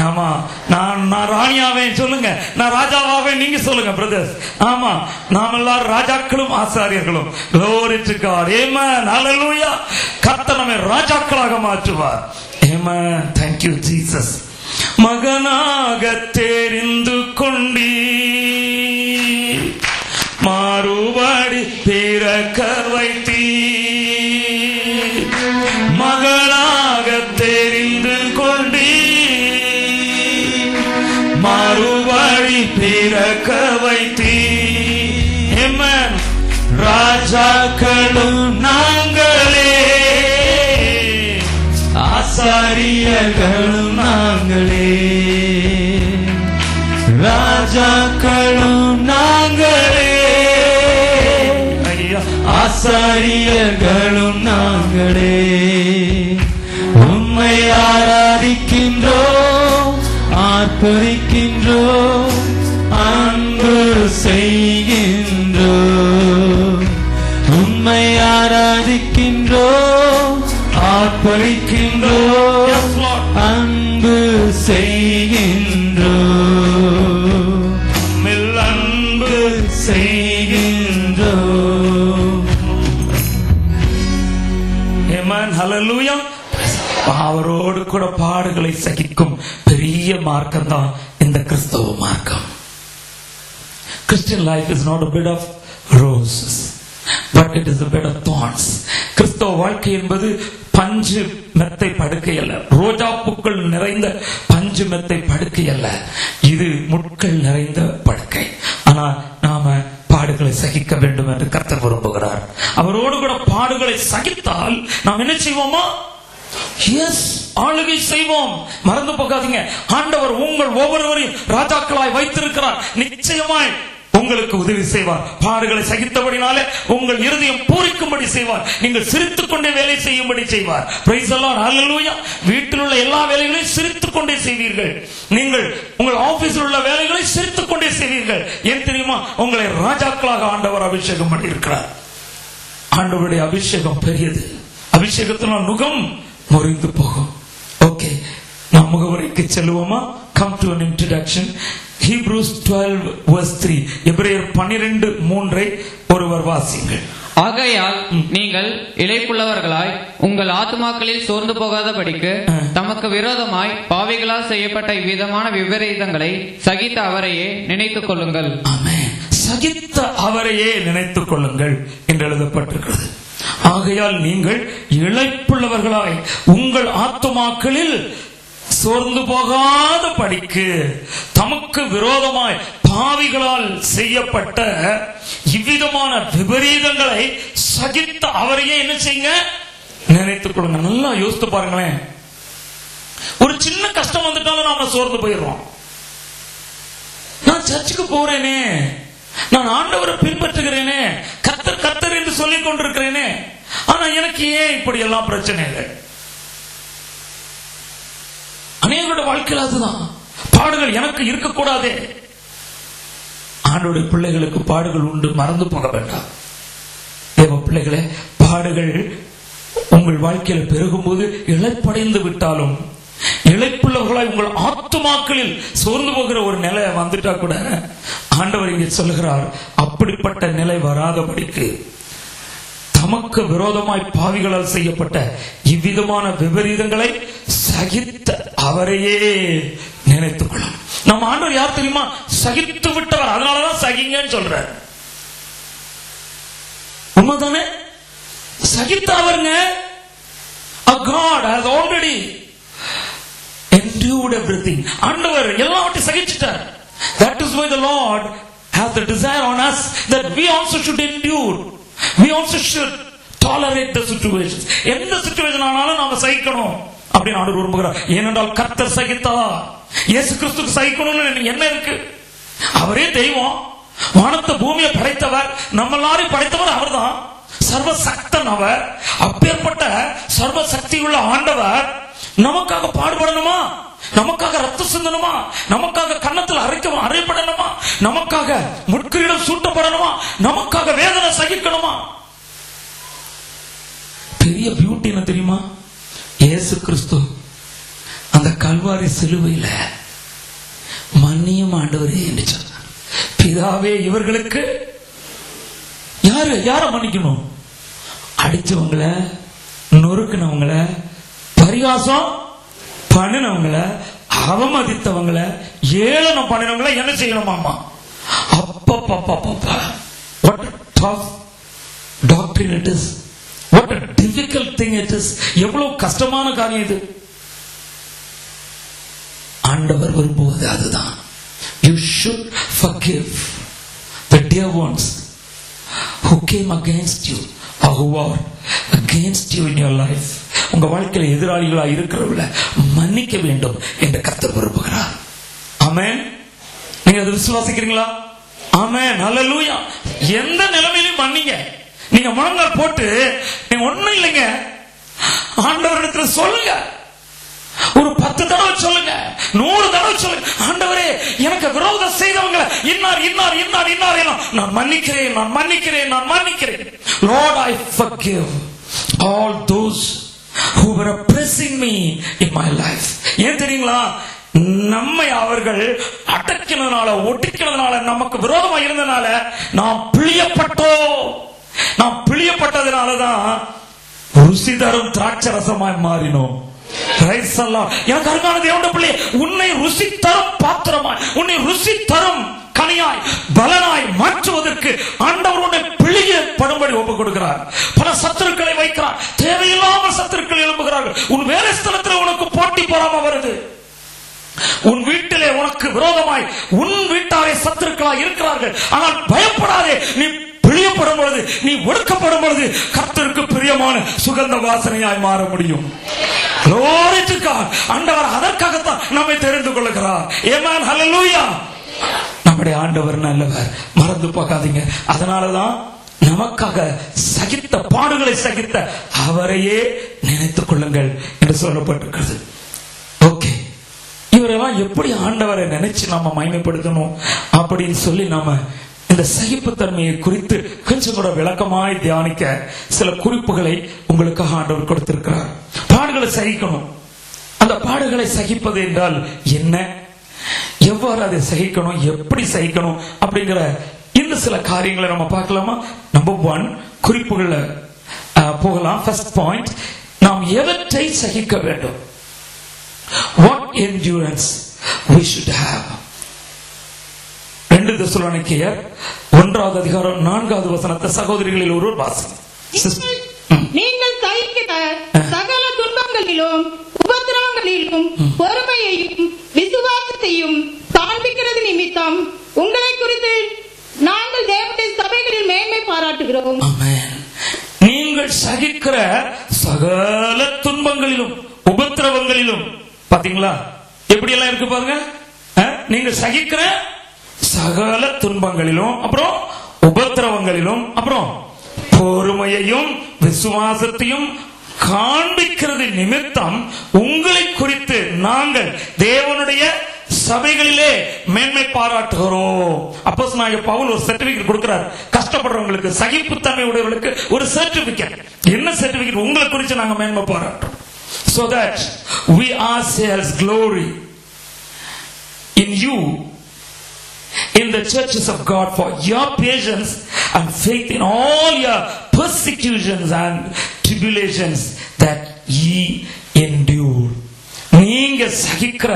ஆமா, நான் ராணியாவேன் சொல்லுங்க, நான் ராஜாவாவேன் நீங்க சொல்லுங்க பிரதர்ஸ். ஆமா, நாம் எல்லாரும் ராஜாக்களும் ஆசாரியர்களும். Glory to God, amen, hallelujah. கர்த்தர் நம்மை ராஜாக்களாக மாற்றுவார். Amen, thank you Jesus. மகனாக தெரிந்து கொண்டீ, மாறுபடி பிறக்க வைத்தீ, மகளாக தெரிந்து கொண்டீ, மறுபடி பிறக்க வைத்தீ. Amen. ராஜாக்களும் நாங்களே, ஆசாரியர்களும் நாங்களே, ராஜாக்களும் நாங்களே, ஆசாரியர்களும் நாங்களே. உம்மை ஆராதிக்கின்றோம், ஆர்ப்பரிக்கின்றோம், அன்பு செய்கின்றோம். ஆராதிக்கின்றோம், ஆர்ப்பரிக்கின்றோம், Yes, Lord. அன்பு செய்கின்றோம், உம்மில் அன்பு செய்கின்றோம். Amen. Hallelujah. அவரோடு கூட பாடுகளை சகிக்கும் பெரிய மார்க்கம் தான் இந்த கிறிஸ்தவ மார்க்கம். Christian life is not a bed of roses, but it is a bed of thorns. கிறிஸ்தவ வாழ்க்கை என்பது பஞ்சு மெத்தை படுக்கை அல்ல, ரோஜா பூக்கள் நிறைந்த பஞ்சு மெத்தை படுக்கை அல்ல, இது முட்கள் நிறைந்த படுக்கை. ஆனா நாம பாடுகளை சகிக்க வேண்டும் என்று கர்த்தர் விரும்புகிறார். அவரோடு கூட பாடுகளை சகித்தால் நாம் என்ன செய்வோமா? எஸ், ஆளுகை செய்வோம். மறந்து போகாதீங்க, ஆண்டவர் உங்கள் ஒவ்வொருவரையும் ராஜாக்களாய் வைத்திருக்கிறார். நிச்சயமாய் உங்களுக்கு உதவி செய்வார். பாடுகளை சகித்தபடினாலே உங்கள் இருதயம் பூரிக்கும்படி செய்வார். நீங்கள் சிரித்துக் கொண்டே வேலை செய்யும்படி செய்வார். Praise the Lord. ஹல்லேலூயா. வீட்டில் உள்ள எல்லா வேலைகளையும் சிரித்துக் கொண்டே செய்வீர்கள். நீங்கள் உங்கள் ஆபீஸில் உள்ள வேலைகளை சிரித்துக் கொண்டே செய்வீர்கள். ஏன் தெரியுமா? உங்களை ராஜாக்களாக ஆண்டவர் அபிஷேகம் பண்ணி இருக்கிறார். ஆண்டவருடைய அபிஷேகம் பெரியது. அபிஷேகத்தினால் நுகம் முறிந்து போகும். ஓகே, நாம் முகவரிக்கு செல்லுவோமா? Come to an introduction. Hebrews 12:3. எபிரேயர் 12:3 ஒருவர் வாசிங்கள். ஆகையால் நீங்கள் இளைப்புள்ளவர்களாய் உங்கள் ஆத்துமாக்களில் சோர்ந்து போகாதபடிக்கு தமக்கு விரோதமாய் பாவிகளால் செய்யப்பட்ட இவ்விதமான விபரீதங்களை சகித்த அவரையே நினைத்துக் கொள்ளுங்கள். ஆமென். சகித்த அவரையே நினைத்துக் கொள்ளுங்கள் என்று எழுதப்பட்டிருக்கிறது. ஆகையால் நீங்கள் இளைப்புள்ளவர்களாய் உங்கள் ஆத்துமாக்களில் சோர்ந்து போகாத படிக்கு தமக்கு விரோதமாய் பாவிகளால் செய்யப்பட்ட இவ்விதமான விபரீதங்களை சகித்த அவரையே என்ன செய்யுங்க? நினைத்துக் கொள்ளுங்க. நல்லா யோசித்து பாருங்களேன். ஒரு சின்ன கஷ்டம் வந்துட்டாலும் நாம சோர்ந்து போயிடுறோம். நான் சர்ச்சுக்கு போறேனே, நான் ஆண்டவரை பின்பற்றுகிறேனே, கர்த்தர் கர்த்தர் என்று சொல்லிக் கொண்டிருக்கிறேனே, ஆனா எனக்கு ஏன் இப்படி எல்லாம் பிரச்சனைகள்? அநேகருடைய வாழ்க்கையில் அதுதான். பாடுகள் எனக்கு இருக்கக்கூடாதே. ஆண்டவருடைய பிள்ளைகளுக்கு பாடுகள் உண்டு, மறந்து போக வேண்டாம். தேவ பிள்ளைகளே, பாடுகள் உங்கள் வாழ்க்கையில் பெருகும்போது இழைப்படைந்து விட்டாலும், இழைப்புள்ளவர்களாய் உங்கள் ஆத்துமாக்களில் சோர்ந்து போகிற ஒரு நிலை வந்துட்டா கூட ஆண்டவர் இங்கே சொல்லுகிறார், அப்படிப்பட்ட நிலை வராதபடிக்கு தமக்கு விரோதமாய் பாவிகளால் செய்யப்பட்ட இவ்விதமான விபரீதங்களை சகித்த அவரையே நினைத்துக் கொள்ளும். நம்ம ஆண்டவர் யார் தெரியுமா? சகித்து விட்டவர். அதனாலதான் சகிங்கன்னு சொல்றார். உண்மைதானே? சகித்த அவருங்க. A God has already endured everything. ஆண்டவர் எல்லாவற்றையும் சகிச்சிட்டார். That is why the Lord has the desire on us that we also should endure. We also should tolerate the situations. எந்த சிச்சுவேஷன் ஆனாலும் நாம சகிக்கணும் அப்படின்னு ஆண்டவர் விரும்புகிறார். ஏனென்றால் கர்த்தர் சகித்தார். இயேசு கிறிஸ்துக்கு சகிக்கணும்னு என்ன இருக்கு? அவரே தெய்வம், வானத்தை பூமியை படைத்தவர், நம்ம எல்லாரையும் படைத்தவர் அவர்தான். சர்வ சக்தன் அவர். அப்பேற்பட்ட சர்வ சக்தி உள்ள ஆண்டவர் நமக்காக பாடுபடணுமா? நமக்காக ரத்தம் சிந்தணுமா? நமக்காக கன்னத்தில் அறையப்படணுமா? நமக்காக முட்கிரீடம் சூட்டப்படணுமா? நமக்காக வேதனை சகிக்கணுமா? பெரிய பியூட்டி என்ன தெரியுமா? இயேசு கிறிஸ்து அந்த கல்வாரி சிலுவையில மன்னியும் ஆண்டவரே என்று சொன்னார். பிதாவே, இவர்களுக்கு யார மன்னிக்கணும்? அடிச்சவங்கள, நொறுக்குனவங்கள, பரிகாசம் பண்ணினவங்கள, அவமதித்தவங்கள, ஏளனம் பண்ணினவங்கள என்ன செய்யணுமாமா? அப்பப்பா, what a tough doctrine it is. What a difficult thing it is. எவ்வளவு கஷ்டமான காரியம் இது. ஆண்டவர் விரும்புவது அதுதான். You should forgive the dear ones who came against you or who are against you in your life. உங்க வாழ்க்கையில் எதிராளிகளா இருக்கிறவங்கள மன்னிக்க வேண்டும் என்று கர்த்தர் விரும்புகிறார். ஆமென். நீங்க அதை விசுவாசிக்கிறீங்களா? ஆமென். ஹல்லேலூயா. எந்த நிலைமையிலும் மன்னிங்க. நீங்க முழங்கால் போட்டு நீங்க ஒண்ணும் இல்லைங்க, ஆண்டவரிடத்துல சொல்லுங்க, ஒரு 10 தடவை சொல்லுங்க, 100 தடவை சொல்லுங்க. ஆண்டவரே, எனக்கு விரோதம் செய்தவங்க இன்னார் இன்னார் இன்னார் இன்னார் எல்லாம் நான் மன்னிக்கிறேன், நான் மன்னிக்கிறேன், நான் மன்னிக்கிறேன். Lord, I forgive all those who were oppressing me in my life. ஏன் தெரியுங்களா? நம்மை அவர்கள் அடக்கினதுனால, ஒட்டிக்கிறதுனால, நமக்கு விரோதமா இருந்தனால நாம் பிழியப்பட்டோம். நாம் பிழியப்பட்டதுனாலதான் ருசி தரும் திராட்சை ரசமாய் மாறினோம். எனக்கு அருமையான தேவனுடைய பிள்ளை, உன்னை ருசி தரும் பாத்திரமாய், உன்னை ருசி தரும் கனியாய், பலனாய் மாற்றுவதற்கு ஆண்டவர் உன்னை பிழியப்படும்படி ஒப்புக் கொடுக்கிறார். பல சத்துருக்களை வைக்கிறார். தேவையில்லாமல் சத்துருக்கள் எழும்புகிறார்கள். உன் வேலை ஸ்தலத்தில் உனக்கு போட்டி போறாம வருது. உன் வீட்டிலே உனக்கு விரோதமாய் உன் வீட்டாரே சத்துருக்களாய் இருக்கிறார்கள். ஆனால் பயப்படாதே. நீ பிழியப்படும் பொழுது, நீ ஒடுக்கப்படும் பொழுது கர்த்தருக்கு பிரியமான சுகந்த வாசனையாய் மாற முடியும். Glory to God. ஆண்டவர் அதற்காகத்தான் நம்மை தெரிந்து கொள்கிறார். ஆமென், ஹல்லேலூயா. நம்முடைய ஆண்டவர் நல்லவர், மறந்து போகாதீங்க. அதனாலதான் நமக்காக சகித்த பாடுகளை சகித்த அவரையே நினைத்துக் கொள்ளுங்கள் என்று சொல்லப்பட்டிருக்கிறது. ஓகே, இவரெல்லாம் எப்படி ஆண்டவரை நினைச்சு நாம மகிமைப்படுத்தணும் அப்படின்னு சொல்லி நாம இந்த சகிப்புத்தன்மையை குறித்து கொஞ்சம் கூட விளக்கமாய் தியானிக்க சில குறிப்புகளை உங்களுக்காக ஆண்டவர் கொடுத்திருக்கிறார். பாடுகளை சகிக்கணும். அந்த பாடுகளை சகிப்பது என்றால் என்ன, எவ்வாறு அதை சகிக்கணும், எப்படி சகிக்கணும் அப்படிங்கிற இந்த சில காரியங்களை நம்ம பார்க்கலாமா? நம்பர் 1, குறிப்புகள் போகலாம். ஃபர்ஸ்ட் பாயிண்ட், நாம் எவற்றை சகிக்க வேண்டும்? What endurance we should have. 2 தெசலோனிக்கேயர் 1வது அதிகாரம் 4வது வசனத்தை சகோதரிகளில் ஒருவர் வாசிங்க. நீங்கள் சகிக்கிற சகல துன்பங்களிலும் உபத்திரவங்களிலும் பொறுமையையும் விசுவாசத்தையும் காண்பிக்கிறது நிமித்தம் உங்களை குறித்து நாங்கள் தேவனுடைய சபைகளில் மேன்மை பாராட்டுகிறோம். ஆமென். நீங்கள் சகிக்கிற சகல துன்பங்களிலும் உபத்திரவங்களிலும், பாத்தீங்களா எப்படி எல்லாம் இருக்கு பாருங்க. நீங்க சகிக்கிற சகல துன்பங்களிலும், அப்புறம் உபத்திரவங்களிலும், அப்புறம் பொறுமையையும் விசுவாசத்தையும் காண்பிக்கிறது நிமித்தம் உங்களை குறித்து நாங்கள் தேவனுடைய சபைகளிலே மேன்மை பாராட்டுகிறோம். அப்போஸ்தலனாகிய பவுல் ஒரு சர்டிபிகேட் கொடுக்கிறார். கஷ்டப்படுறவங்களுக்கு, சகிப்புத்தன்மை உடையவர்களுக்கு ஒரு சர்டிபிகேட். என்ன சர்டிபிகேட்? உங்களை குறித்து நாங்க மேன்மை பாராட்டுறோம். So that we ourselves glory in you, in the churches of God, for your patience and faith in all your persecutions and tribulations that ye endure. நீங்க சகிக்கிற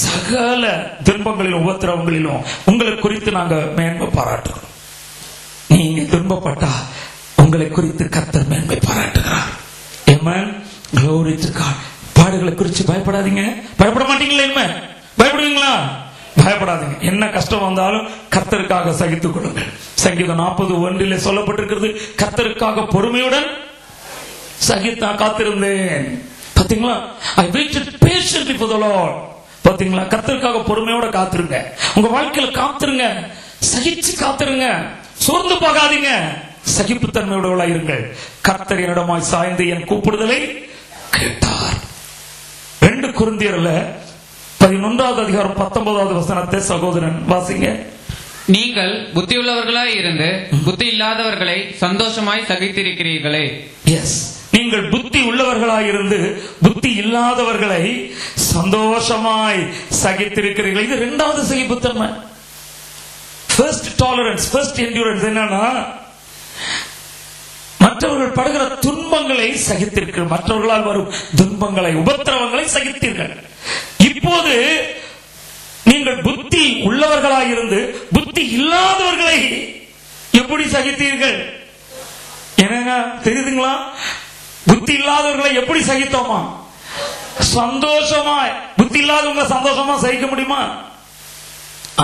சகல துன்பங்களிலும் உபத்திரவங்களிலும் உங்களை குறித்து நாங்க மேன்மை பாராட்டுறோம். நீங்க துன்பப்பட்டா உங்களை குறித்து கர்த்தர் மேன்மை பாராட்டுகிறார். ஆமென். Glory to God. பாடுகளை குறித்து பயப்படாதீங்க. பயப்பட மாட்டீங்களா? இனிமே பயப்படுவீங்களா? பயப்படாதீங்க. என்ன கஷ்டம் வந்தாலும் கர்த்தருக்காக சகித்துக் கொள்ளுங்கள். சங்கீதம் 40:1 சொல்லப்பட்டிருக்கிறது, கர்த்தருக்காக பொறுமையுடன் சகித்தா காத்திருந்தேன். பாத்தீங்களா? I waited patiently for the Lord. பாத்தீங்களா? கர்த்தருக்காக பொறுமையோட காத்திருங்க. உங்க வாழ்க்கையில காத்திருங்க, சகிச்சு காத்திருங்க, சோர்ந்து போகாதீங்க, சகிப்புத்தன்மையோட இருங்கள். கர்த்தர் என்னிடமாய் சாய்ந்து என் கூப்பிடுதலை கேட்டார். 2 கொரிந்தியர்ல 11வது அதிகாரம் 19வது வசனத்தை சகோதரன் வாசிங்க. நீங்கள் புத்தியுள்ளவர்களாய் இருந்து புத்தி இல்லாதவர்களை சந்தோஷமாய் சகித்திருக்கிறீர்களே. எஸ், நீங்கள் புத்தி உள்ளவர்களாய் இருந்து புத்தி இல்லாதவர்களை சந்தோஷமாய் சகித்திருக்கிறீர்கள். இது 2வது சகிப்புத்தன்மை. ஃபர்ஸ்ட் டாலரன்ஸ், ஃபர்ஸ்ட் என்டியூரன்ஸ் என்னன்னா, மற்றவர்கள் படுகிற துன்பங்களை சகித்தீர்கள், மற்றவர்களால் வரும் துன்பங்களை, உபத்திரவங்களை சகித்தீர்கள். இப்போது நீங்கள் புத்தி உள்ளவர்களாயிருந்து புத்தி இல்லாதவர்களை எப்படி சகித்தீர்கள்? என்னங்க தெரியுதுங்களா? புத்தி இல்லாதவர்களை எப்படி சகித்தோமா? சந்தோஷமாய். புத்தி இல்லாதவங்களை சந்தோஷமா சகிக்க முடியுமா?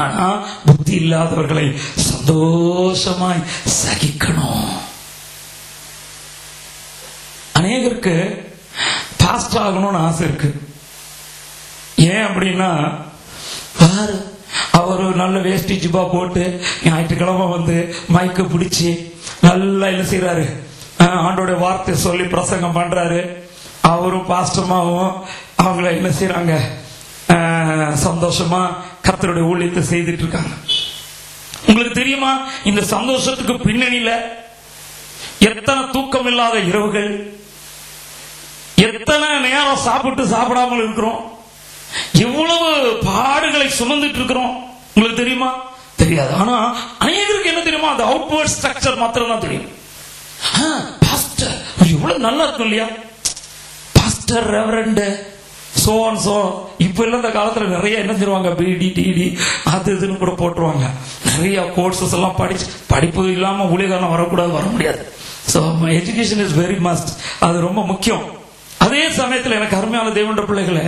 ஆனா புத்தி இல்லாதவர்களை சந்தோஷமாய் சகிக்கணும். அநேகருக்கு பாஸ்டர் ஆகணும்னு ஆசை இருக்கு. ஏன் அப்படின்னா, அவரு நல்ல வேஷ்டி ஜிப்பா போட்டு ஞாயிற்றுக்கிழமை வந்து மைக்க பிடிச்சி நல்லா என்ன செய்யறாரு, ஆண்டோட வார்த்தை சொல்லி பிரசங்கம் பண்றாரு. அவரும் பாஸ்டமாவும் அவங்கள என்ன செய்யறாங்க, சந்தோஷமா கர்த்தருடைய ஊழியத்தை செய்துட்டு இருக்காங்க. உங்களுக்கு தெரியுமா, இந்த சந்தோஷத்துக்கு பின்னணியில எத்தனை தூக்கம் இல்லாத இரவுகள், எத்தனை நேரம் சாப்பிட்டு சாப்பிடாமல் இருக்கிறோம், எவ்வளவு பாடுகளை சுமந்துட்டு இருக்கிறோம். உங்களுக்கு தெரியுமா? தெரியாது. ஆனா அநேகருக்கு என்ன தெரியுமா, அந்த அவுட்வர்ட் ஸ்ட்ரக்சர் மாத்திரம் தான் தெரியும். பாஸ்டர் இவ்வளவு நல்லா இருக்கும் இல்லையா, pastor reverend so and so. இப்ப இல்ல, இந்த காலத்துல நிறைய என்ன செய்வாங்க, பிடி டிடி அது இதுன்னு கூட போட்டுருவாங்க. நிறைய கோர்சஸ் எல்லாம் படிப்பு இல்லாம ஊழியக்காரன் வரக்கூடாது, வர முடியாது. So education is very must, அது ரொம்ப முக்கியம். அதே சமயத்தில் எனக்கு அருமையான தேவனுடைய பிள்ளைகளை,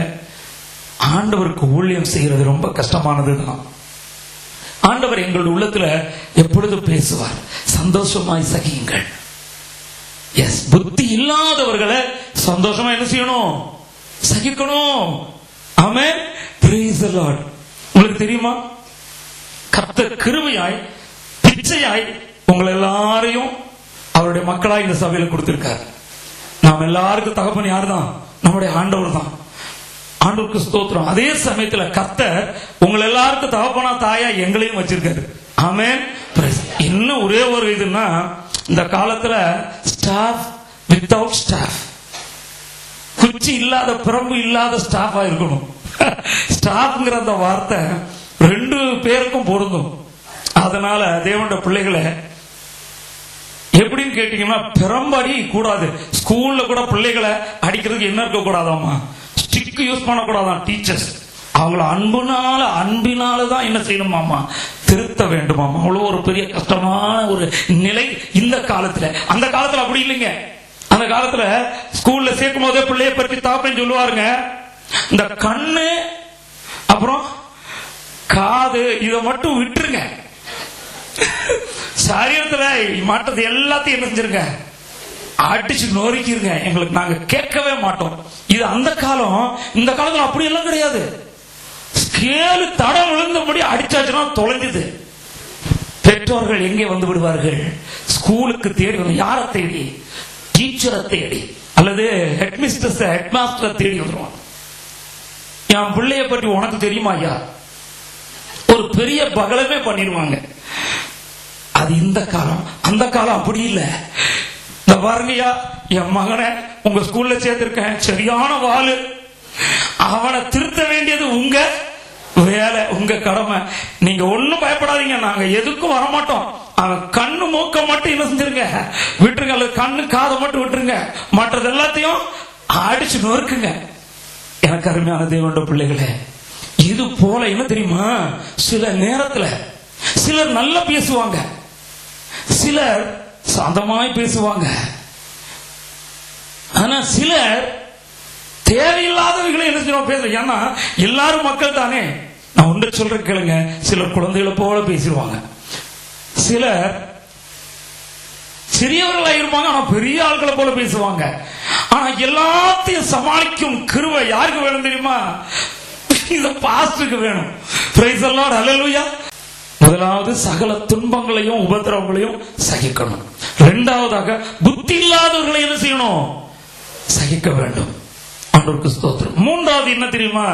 ஆண்டவருக்கு ஊழியம் செய்யறது ரொம்ப கஷ்டமானது தான். ஆண்டவர் எங்களுடைய உள்ளத்துல எப்பொழுதும் பேசுவார், சந்தோஷமாய் சகியுங்கள். எஸ், புத்தி இல்லாதவர்களை சந்தோஷமா என்ன செய்யணும், சகிக்கணும். ஆமென், praise the Lord. உங்களுக்கு தெரியுமா, கர்த்தர் கிருபையாய் பிச்சையாய் உங்களை எல்லாரையும் அவருடைய மக்களாய் இந்த சபையில கொடுத்திருக்கார். நாம் எல்லாருக்கும் தகப்பன் யார் தான், நம்முடைய ஆண்டவர் தான். ஆண்டவருக்கு ஸ்தோத்திரம். அதே சமயத்துல கர்த்தர் உங்களை எல்லாருக்கும் தகப்பனா தாயா எங்களையும் வச்சிருக்காரு. ஆமென். இன்னும் ஒரே ஒரு இதுன்னா, இந்த காலத்துல ஸ்டாஃப் வித்தவுட் ஸ்டாஃப், குச்சி இல்லாத பிரம்பு இல்லாத ஸ்டாஃபா இருக்கணும். ஸ்டாஃப்ங்கிற அந்த வார்த்தை 2 பேருக்கும் பொருந்தும். அதனால தேவனுடைய பிள்ளைகளை எப்படின்னு கேட்டீங்கன்னா, பிரம்படி கூடாது. ஸ்கூல்ல கூட பிள்ளைகளை அடிக்கிறதுக்கு என்ன இருக்க கூடாதாமா, ஸ்டிக் யூஸ் பண்ணக்கூடாதான். டீச்சர்ஸ் அவங்கள அன்பினாலதான் என்ன செய்யணுமாமா, திருத்த வேண்டுமாமா. அவ்வளவு ஒரு பெரிய கஷ்டமான ஒரு நிலை இந்த காலத்துல. அந்த காலத்துல அப்படி இல்லைங்க. அந்த காலத்துல ஸ்கூல்ல சேர்க்கும் போதே பிள்ளைய பற்றி தாப்பேன்னு சொல்லுவாருங்க. இந்த கண்ணு அப்புறம் காது இதை மட்டும் விட்டுருங்க, சரீரத்துல மாட்டது எல்லாத்தையும் என்ன செஞ்சிருங்க, அடிச்சு நொறுக்கிருங்க. எங்களுக்கு நாங்க கேட்கவே மாட்டோம். இது அந்த காலம். இந்த காலத்துல அப்படி எல்லாம் கிடையாது. ஸ்கேலு தடம் விழுந்தபடி அடிச்சாச்சுன்னா தொலைஞ்சது. பெற்றோர்கள் எங்கே வந்து விடுவார்கள், ஸ்கூலுக்கு தேடி வந்து, யாரை தேடி, டீச்சரை தேடி அல்லது ஹெட்மிஸ்டர்ஸ் ஹெட்மாஸ்டரை தேடி வந்துருவாங்க. என் பிள்ளைய பற்றி உனக்கு தெரியுமா ஐயா, ஒரு பெரிய பகலமே பண்ணிடுவாங்க. அது இந்த காலம். அந்த காலம் அப்படி இல்லை. இந்த பாருங்கய்யா, என் மகனை உங்க ஸ்கூல்ல சேர்த்திருக்கேன், சரியான வாளு, அவனை திருத்த வேண்டியது உங்க வேலை, உங்க கடமை. நீங்க ஒண்ணும் பயப்படாதீங்க, நாங்க எதுக்கும் வரமாட்டோம். அவன் கண்ணு மூக்க மட்டும் என்ன செஞ்சிருங்க, விட்டுருங்க, அல்லது கண்ணு காதை மட்டும் விட்டுருங்க, மற்றது எல்லாத்தையும் அடிச்சு நொறுக்குங்க. எனக்கு அருமையான தேவனுடைய பிள்ளைகளே, இது போல என்ன தெரியுமா, சில நேரத்துல சிலர் நல்லா பேசுவாங்க, சிலர் சாந்தமாய் பேசுவாங்க. ஆனா சிலர் தேவையில்லாதவர்களை என்ன செய்யணும் பேச. ஏன்னா எல்லாரும் மக்கள் தானே. நான் ஒன்று சொல்றேன் கேளுங்க, சிலர் குழந்தைகளை போல பேசிடுவாங்க, சிலர் சிறியவர்களா இருப்பாங்க ஆனா பெரிய ஆட்களை போல பேசுவாங்க. ஆனா எல்லாத்தையும் சமாளிக்கும் கிருபை யாருக்கு வேணும் தெரியுமா, இந்த பாஸ்டருக்கு வேணும். பிரைஸ் தி லார்ட், ஹல்லேலூயா. முதலாவது சகல துன்பங்களையும் உபத்திரவங்களையும் சகிக்கணும். இரண்டாவதாக புத்தி இல்லாதவர்களை என்ன செய்யணும், சகிக்க வேண்டும். ஆண்டவருக்கு ஸ்தோத்திரம். மூன்றாவது என்ன தெரியுமா,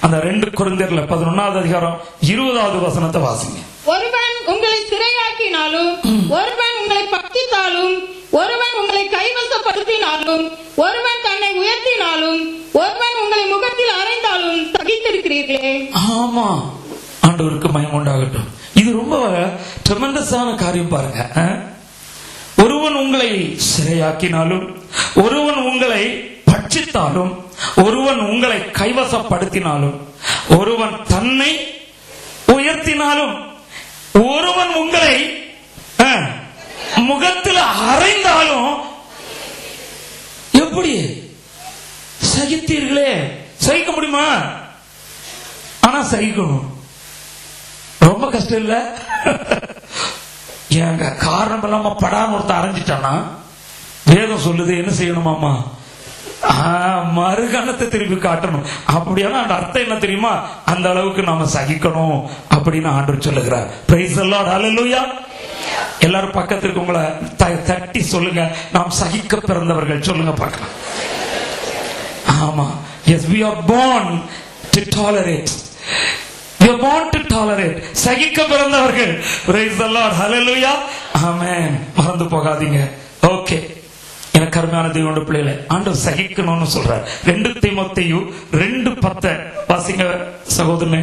அந்த 2 கொரிந்தியர்ல 11வது அதிகாரம் 20வது வசனத்தை வாசிங்க. ஒருவன் உங்களை சிறையாக்கினாலும், ஒருவன் உங்களை பட்சித்தாலும், ஒருவன் உங்களை கைவசப்படுத்தினாலும், ஒருவன் தன்னை உயர்த்தினாலும், ஒருவன் உங்களை முகத்தில் அறைந்தாலும் சகித்திருக்கிறீர்களே. ஆமா, ஆண்டவருக்கு மகிமை உண்டாகட்டும். இது ரொம்ப ட்ரெமெண்டஸான காரியம் பாருங்க. ஒருவன் உங்களை சிறையாக்கினாலும், ஒருவன் உங்களை பட்சித்தாலும், ஒருவன் உங்களை கைவசப்படுத்தினாலும், ஒருவன் தன்னை உயர்த்தினாலும், ஒருவன் உங்களை முகத்தில் அறைந்தாலும் எப்படி சகித்தீர்களே. சகிக்க முடியுமா? ஆனா சகிக்கணும். ரொம்ப கஷ்டம் இல்ல. எங்க காரணம் இல்லாம படான்னு ஒருத்தர் அரைஞ்சிட்டானா வேதம் சொல்லுது என்ன செய்யணுமாமா, மறுகணத்தை திருப்பி காட்டணும். அப்படியான அந்த அர்த்தம் என்ன தெரியுமா, அந்த அளவுக்கு நாம சகிக்கணும் அப்படின்னு ஆண்டவர் சொல்லுகிறார். பிரைஸ் தி லார்ட், ஹல்லேலூயா. எல்லாரும் பக்கத்திற்கு உங்களை தட்டி சொல்லுங்க, நாம் சகிக்க பிறந்தவர்கள். சொல்லுங்க பார்க்கலாம். ஆமா, Yes, we are born to tolerate. We are born to tolerate. சகிக்க பிறந்தவர்கள். Praise the Lord. Hallelujah. Amen. மறந்து போகாதீங்க. Okay. எனக்கு அருமையான தேவனுடைய பிள்ளைகளை ஆண்டவர் சகிக்கணும்னு சொல்றார். 2 தீமோத்தேயு 2:10 வாசிங்க சகோதரனே.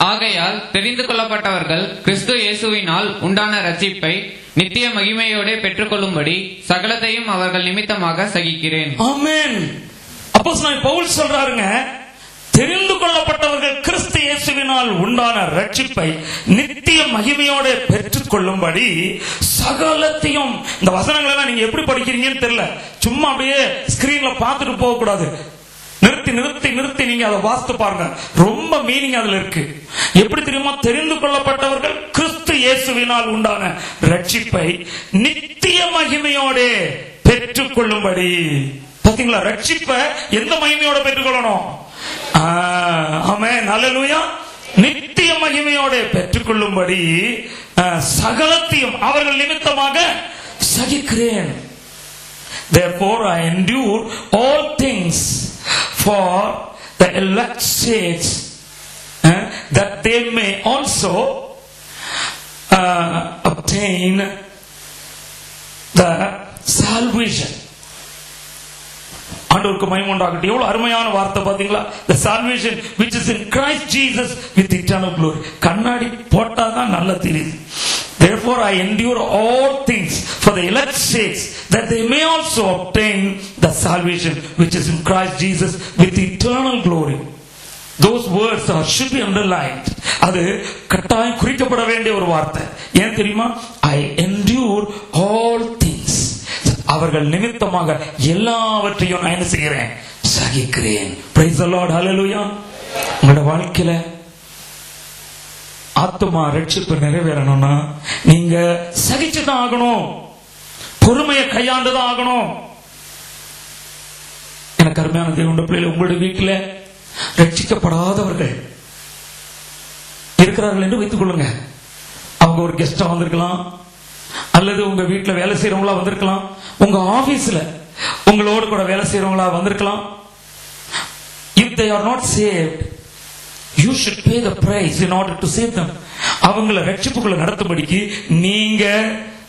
ஆகையால் தெரிந்து கொள்ளப்பட்டவர்கள் கிறிஸ்து இயேசுவினால் உண்டான ரட்சிப்பை நித்திய மகிமையோட பெற்றுக்கொள்ளும்படி சகலத்தையும் அவர்கள் நிமித்தமாக சகிக்கிறேன். ஆமென். அப்போஸ்தலன் பவுல் சொல்றாருங்க, தெரிந்து கொள்ளப்பட்டவர்கள் கிறிஸ்து இயேசுவினால் உண்டான ரட்சிப்பை நித்திய மகிமையோட பெற்றுக் கொள்ளும்படி சகலத்தையும். இந்த வசனங்கள் எல்லாம் நீங்க எப்படி படிக்கிறீங்கன்னு தெரியல, சும்மா அப்படியே ஸ்கிரீன்ல பார்த்துட்டு போக கூடாது. நிறுத்தி நிறுத்தி நிறுத்தி நீங்க அதை வாசித்து பாருங்க. ரொம்ப மீனிங் அதுல இருக்கு. எப்படி தெரியுமா? தெரிந்து கொள்ளப்பட்டவர்கள் கிறிஸ்து இயேசுவினால் உண்டான ரட்சிப்பை நித்திய மகிமையோட பெற்றுக் கொள்ளும்படி. பாத்தீங்களா? ரட்சிப்பை எந்த மகிமையோட பெற்றுக்கொள்ளணும்? ஆமென். ஹல்லேலூயா. நித்திய மகிமையோட பெற்றுக்கொள்ளும்படி சகலத்தையும் அவர்கள் நிமித்தமாக சகிக்கிறேன். Therefore I endure all things for the elect's sake, that they may also obtain the salvation. ஆண்டவருக்கு மகிமை உண்டாகட்டும். எவ்வளவு அருமையான வார்த்தை பாத்தீங்களா? The salvation which is in Christ Jesus with eternal glory. கண்ணாடி போட்டாதான் நல்லா தெரியுது. Therefore I endure all things for the elect's sake, that they may also obtain the salvation which is in Christ Jesus with eternal glory. Those words should be underlined. அது கட்டாயம் குறிக்கப்பட வேண்டிய ஒரு வார்த்தை. ஏன் தெரியுமா? I endure all things. அவர்கள் நிமித்தமாக எல்லாவற்றையும் நான் என்ன செய்கிறேன்? சகிக்கிறேன். Praise the Lord. Hallelujah. உங்களோட வாழ்க்கையில ஆத்துமா ரட்சிப்பு நிறைவேறணும்னா நீங்க சகிச்சுதான் ஆகணும். பொறுமையை கையாண்டுதான் ஆகணும். எனக்கு அருமையான தேவனுடைய பிள்ளைகள், உங்களுடைய வீட்டில் ரட்சிக்கப்படாதவர்கள் இருக்கிறார்கள் என்று வைத்துக் கொள்ளுங்க. அவங்க ஒரு கெஸ்டா வந்திருக்கலாம், அல்லது உங்க வீட்டில் வேலை செய்யறவங்களா வந்திருக்கலாம், உங்க ஆபீஸ்ல உங்களோடு கூட வேலை செய்யறவங்களா வந்திருக்கலாம். If they are not saved, you should pay the price in order to save them. அவங்கள ரட்சிப்புக்குள்ள நடத்தும்படிக்கு நீங்க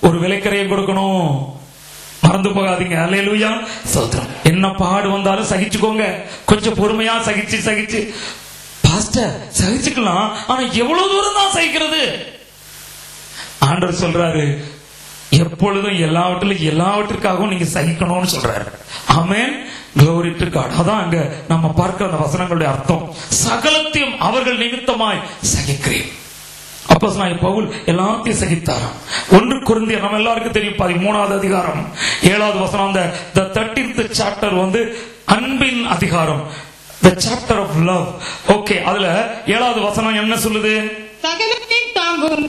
ஒரு விலைக்கரையை கொடுக்கணும். மறந்து போகாதீங்க. அல்லேலூயா. ஸ்தோத்திரம். என்ன பாடு வந்தாலும் சகிச்சுக்கோங்க. கொஞ்சம் பொறுமையா சகிச்சு பாஸ்டர் சகிச்சுக்கலாம், ஆனா எவ்வளவு தூரம் தான் சகிக்கிறது? ஆண்டவர் சொல்றாரு, எப்பொழுதும் எல்லாவற்றிற்காகவும் நீங்க சகிக்கணும்னு சொல்றாரு. ஆமென். Glory to God. அதான் அங்க நம்ம பார்க்கிற அந்த வசனங்களுடைய அர்த்தம். சகலத்தையும் அவர்கள் நிமித்தமாய் சகிக்கிறேன். அப்போஸ்தலன் பவுல் எல்லாத்தையும் சகித்தாராம். 1 கொரிந்தியர் நம்ம எல்லாருக்கும் தெரியும் 13வது அதிகாரம் 7வது வசனம். the 13th chapter வந்து அன்பின் அதிகாரம், the chapter of love. Okay, அதுல 7வது வசனம் என்ன சொல்லுது? சகலத்தையும் தாங்கும்,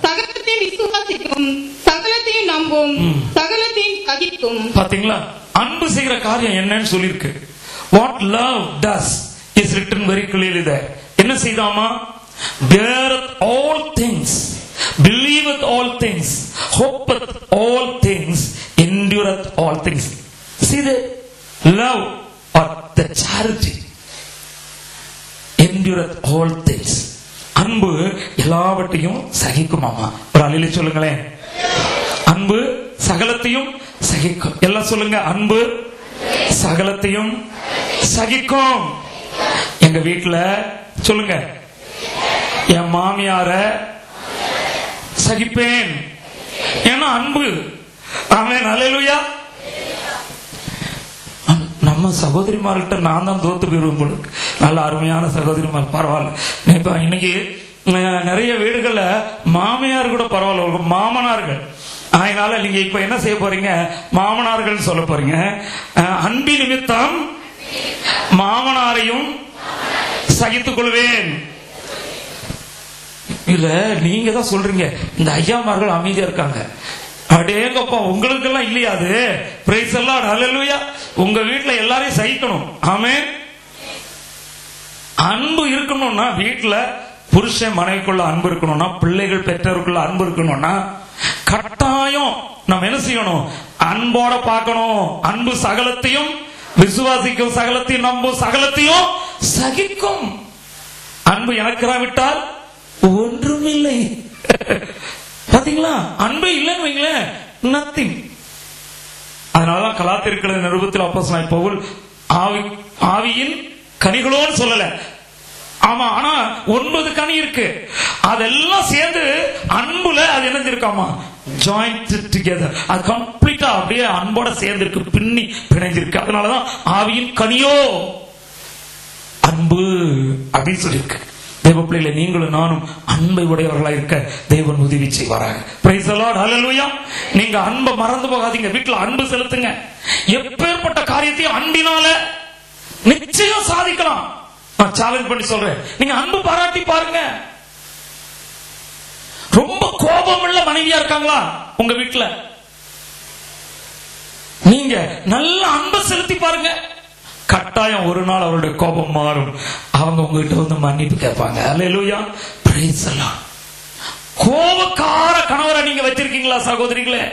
சகலத்தையும் விசுவாசிக்கும், சகலத்தையும் நம்பும், சகலத்தையும் சகிக்கும். பாத்தீங்களா? அன்பு செய்கிற காரியம் என்னன்னு சொல்லிருக்கு. What love does is written very clearly there. என்ன செய்தாமா? Beareth all things, believeth all things, hopeth all things, endureth all things. See the love or the charity. Endureth all things. அன்பு எல்லாவற்றையும் சகிக்குமாமா. ஒரு அல்லேலூயா சொல்லுங்களேன். அன்பு சகலத்தையும் சகிக்கும். எல்லாம் சொல்லுங்க. அன்பு சகலத்தையும் சகிக்கும். எங்க வீட்டுல சொல்லுங்க, என் மாமியார சகிப்பேன். ஏன்னா அன்பு. ஆமென். அல்லேலூயா. நம்ம சகோதரிமார்கிட்ட நான் தான் தோத்து போயிருவேன் போல. நல்ல அருமையான சகோதரிமார், பரவாயில்ல. இப்ப இன்னைக்கு நிறைய வீடுகள்ல மாமியார் கூட பரவாயில்ல, மாமனார்கள். அதனால நீங்க இப்ப என்ன செய்ய போறீங்க? மாமனார்கள் சொல்ல போறீங்க. அன்பி நிமித்தம் மாமனாரையும் சகித்துக் கொள்வேன். இல்ல நீங்க தான் சொல்றீங்க, இந்த ஐயாமார்கள் அமைதியா இருக்காங்க. அடேங்கப்பா, உங்களுக்கு எல்லாம் இல்லையா அது? Praise the Lord. ஹல்லேலூயா. உங்க வீட்டுல எல்லாரையும் சகிக்கணும். ஆமென். அன்பு இருக்கணும்னா வீட்டுல புருஷன் மனைவிக்குள்ள அன்பு இருக்கணும்னா, பிள்ளைகள் பெற்றோருக்குள்ள அன்பு இருக்கணும்னா கட்டாயம் நம்ம என்ன செய்யணும்? அன்போட பார்க்கணும். அன்பு சகலத்தையும் விசுவாசிக்கும், சகலத்தையும் நம்பும், சகலத்தையும் சகிக்கும். அன்பு எனக்குறாவிட்டால் ஒன்றுமில்லை. பாத்தீங்களா? அன்பு இல்லைன்னு வைங்களேன், நத்திங். அதனாலதான் கலாத்தியர்கள் நிருபத்தில் அப்போஸ்தலனாகிய பவுல் ஆவியின் கனிகளோடு சொல்லல. ஆமா, ஆனா 9 கனி இருக்கு. அதெல்லாம் சேர்ந்து அன்புல அது என்னஞ்சிருக்காமா, ஜாயிண்ட் டுகெதர். அது கம்ப்ளீட்டா அப்படியே அன்போட சேர்ந்து இருக்கு, பின்னி பிணைஞ்சிருக்கு. அதனாலதான் ஆவியின் கனியோ அன்பு அப்படின்னு சொல்லியிருக்கு. தேவ பிள்ளைகளை நீங்களும் நானும் அன்பை உடையவர்களாக இருக்க தேவன் உதவி செய்வாராக. பிரைஸ் தி லார்ட், ஹல்லேலூயா. நீங்க அன்பை மறந்து போகாதீங்க. வீட்டுல அன்பு செலுத்துங்க. எப்பேற்பட்ட காரியத்தையும் அன்பினால நிச்சயம் சாதிக்கலாம். நான் சேலஞ்ச் பண்ணி சொல்றேன், நீங்க அன்பு பாராட்டி பாருங்க. ரொம்ப கோபம் உள்ள மனைவியா இருக்காங்களா உங்க வீட்டுல? நீங்க நல்ல அன்பை செலுத்தி பாருங்க. கட்டாயம் ஒரு நாள் அவருடைய கோபம் மாறும். அவங்க உங்ககிட்ட வந்து மன்னிப்பு கேட்பாங்க. அல்லேலூயா, பிரைஸ் தி லார்ட். கோபக்கார கணவரை நீங்க வச்சிருக்கீங்களா சகோதரிகளே?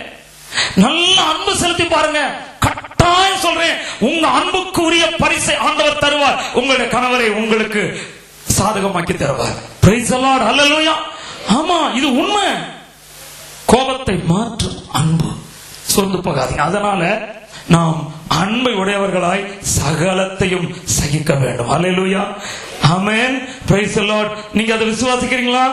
நல்ல அன்பு செலுத்தி பாருங்க. கட்டாயம் சொல்றேன், உங்க அன்புக்கு உரிய பரிசை ஆண்டவர் தருவார். உங்களுடைய கணவரை உங்களுக்கு சாதகமாக்கி தருவார். பிரைஸ் தி லார்ட், ஹல்லேலூயா. ஆமா, இது உண்மை. கோபத்தை மாற்றும் அன்பு. சொந்து போகாதீங்க. அதனால நாம் அன்பை உடையவர்களாய் சகலத்தையும் சகிக்க வேண்டும். ஹல்லேலூயா, ஆமென், பிரைஸ் தி லார்ட். நீங்க அதை விசுவாசிக்கிறீங்களா?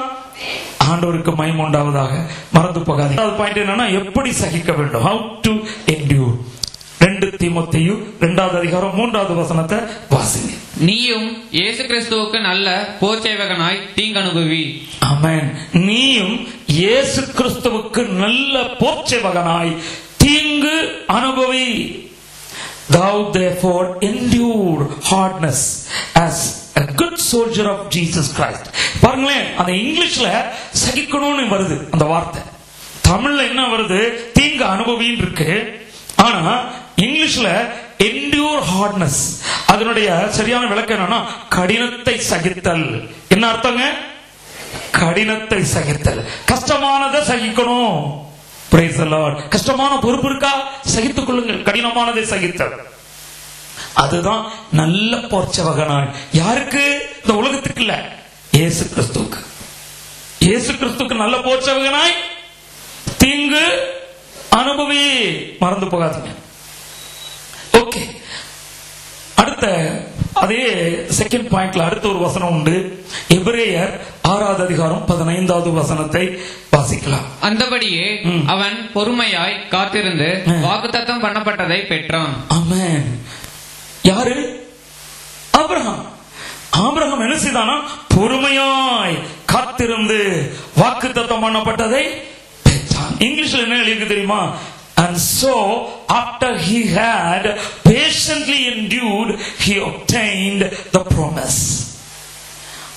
ஆண்டவருக்கு மகிமை உண்டாவதாக. மறந்து போகாதீங்க. அது பாயிண்ட் என்னன்னா, எப்படி சகிக்க வேண்டும், how to endure. 2 தீமோத்தேயு 2வது அதிகாரம் 3வது வசனத்தை வாசிங்க. நீயும் இயேசு கிறிஸ்துவுக்கு நல்ல போர்ச்சேவகனாய் தீங்கனுபவி. ஆமென். நீயும் இயேசு கிறிஸ்துவுக்கு நல்ல போர்ச்சேவகனாய் தீங்கு அனுபவி. Thou therefore endure hardness as a good soldier of Jesus Christ. பாருங்களேன், அந்த இங்கிலீஷ்ல சகிக்கணும்னு வருது அந்த வார்த்தை. தமிழ்ல என்ன வருது, தீங்கு அனுபவின்னு இருக்கு. ஆனா இங்கிலீஷ்ல endure hardness, அதனுடைய சரியான விளக்கம் என்னன்னா கடினத்தை சகித்தல். என்ன அர்த்தங்க? கடினத்தை சகித்தல். கஷ்டமானதை சகிக்கணும். Praise the Lord. கஷ்டமான பொறுப்பு இருக்கா, சகித்துக் கொள்ளுங்கள். கடினமானதை சகித்தல், அதுதான் நல்ல போர்ச்சவகனாய். யாருக்கு? இந்த உலகத்துக்கு இல்ல, இயேசு கிறிஸ்துவுக்கு. இயேசு கிறிஸ்துவுக்கு நல்ல போர்ச்சவகனாய் தீங்கு அனுபவி. மறந்து போகாதீங்க. ஓகே, அடுத்த அதே செகண்ட் பாயிண்ட்ல அடுத்த ஒரு வசனம் உண்டு. எபிரேயர் 6வது அதிகாரம் 15வது வசனத்தை வாசிக்கலாம். அந்தபடியே அவன் பொறுமையாய் காத்திருந்து வாக்குத்தத்தம் பண்ணப்பட்டதை பெற்றான். ஆமென். யாரு? ஆபிரகாம். ஆபிரகாம் என்ன செய்தானா? பொறுமையாய் காத்திருந்து வாக்குத்தத்தம் பண்ணப்பட்டதை பெற்றான். இங்கிலீஷ்ல என்ன எழுதிருக்கு தெரியுமா? And so after he had patiently endured, he obtained the promise.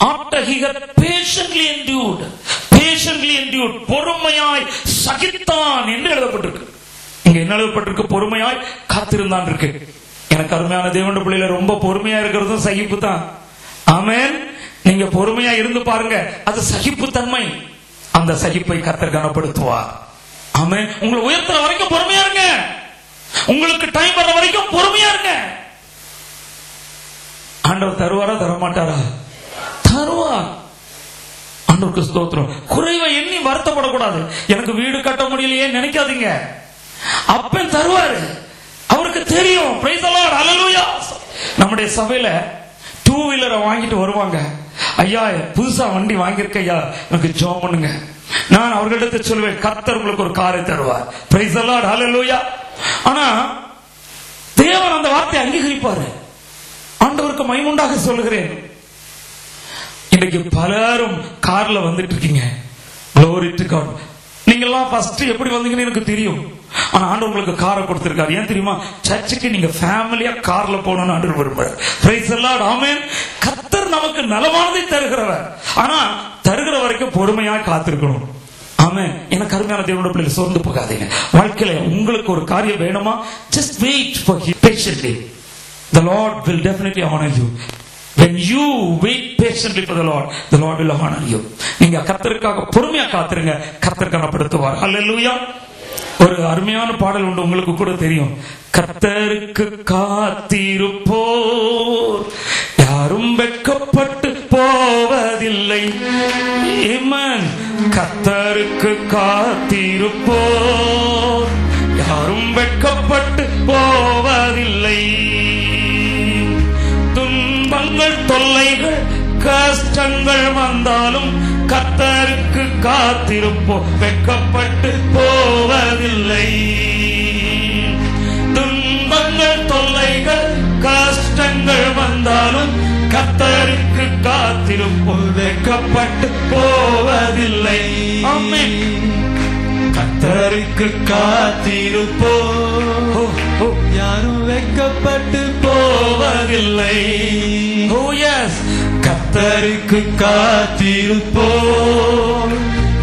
After he had patiently endured, பொறுமையாய் சகித்தான் என்று எழுதப்பட்டிருக்கு. இங்க என்ன எழுதப்பட்டிருக்கு? பொறுமையாய் காத்திருந்தான் இருக்கு. எனக்கு அருமையான தேவனுடைய பிள்ளைகளை, ரொம்ப பொறுமையா இருக்கிறதும் சகிப்பு தான். ஆமென். நீங்க பொறுமையா இருந்து பாருங்க, அது சகிப்பு தன்மை. அந்த சகிப்பை கர்த்தர் கனப்படுத்துவார். ஆமென். உங்களை உயர்த்துற வரைக்கும் பொறுமையா இருங்க. உங்களுக்கு டைம் வர வரைக்கும் பொறுமையா இருங்க. ஆண்டவர் தருவாரா தரமாட்டாரா? தருவார். ஆண்டவருக்கு ஸ்தோத்திரம். குறைவை எண்ணி வருத்தப்படக்கூடாது. எனக்கு வீடு கட்ட முடியலையே நினைக்காதீங்க. அப்பன் தருவாரு, அவருக்கு தெரியும். பிரைஸ் தி லார்ட், ஹல்லேலூயா. நம்முடைய சபையில 2 வீலரை வாங்கிட்டு வருவாங்க. ஐயா, புதுசா வண்டி வாங்கியிருக்க ஐயா, எனக்கு ஜெபம் பண்ணுங்க. நான் அவர்களிடத்தை சொல்வேன், கர்த்தர் உங்களுக்கு ஒரு காரை தருவார். பிரைஸ் தி லார்ட், ஹல்லேலூயா. ஆனா தேவன் அந்த வார்த்தையை அங்கீகரிப்பாரு. ஆண்டவருக்கு மகிமை உண்டாக சொல்லுகிறேன். இன்னைக்கு பலரும் கார்ல வந்துட்டு இருக்கீங்க. Glory to God. நீங்க எல்லாம் ஃபர்ஸ்ட் எப்படி வந்தீங்கன்னு எனக்கு தெரியும். ஆனா ஆண்டவர் உங்களுக்கு காரை கொடுத்திருக்காரு. ஏன் தெரியுமா? சர்ச்சுக்கு நீங்க ஃபேமிலியா கார்ல போகணும்னு ஆண்டவர் விரும்புறார். பிரைஸ் தி லார்ட், ஆமென். கர்த்தர் நமக்கு நலமானதை தருகிறவர். ஆனா தருகிற வரைக்கும் பொறுமையா காத்திருக்கணும். ஆமென். எனக்கு அருமையான தேவனுடைய பிள்ளைகளை, சோர்ந்து போகாதீங்க. வாழ்க்கையில உங்களுக்கு ஒரு காரியம் வேணுமா? just wait for him patiently. The Lord will definitely honor you. When you wait patiently for the Lord will honor you. நீங்க கர்த்தருக்காக பொறுமையா காத்திருங்க, கர்த்தர் கனப்படுத்துவார். ஹல்லேலூயா. ஒரு அருமையான பாடல் உண்டு, உங்களுக்கு கூட தெரியும். கர்த்தருக்கு காத்திருப்போர் யாரும் வெட்கப்பட்டு போவதில்லை. ஆமென். கர்த்தருக்கு காத்திருப்போர் யாரும் வெட்கப்பட்டு போவதில்லை. துன்பங்கள் தொல்லைகள் கஷ்டங்கள் வந்தாலும் கர்த்தருக்கு காத்திருப்போம் வெட்கப்பட்டு போவதில்லை. துன்பங்கள் தொல்லைகள் கஷ்டங்கள் வந்தாலும் கர்த்தருக்கு காத்திருப்போம் வெட்கப்பட்டு போவதில்லை. ஆமென். கர்த்தருக்கு காத்திருப்போம் யாரும் வெட்கப்பட்டு போவதில்லை. Oh yes. கர்த்தருக்கு காத்திருப்போம்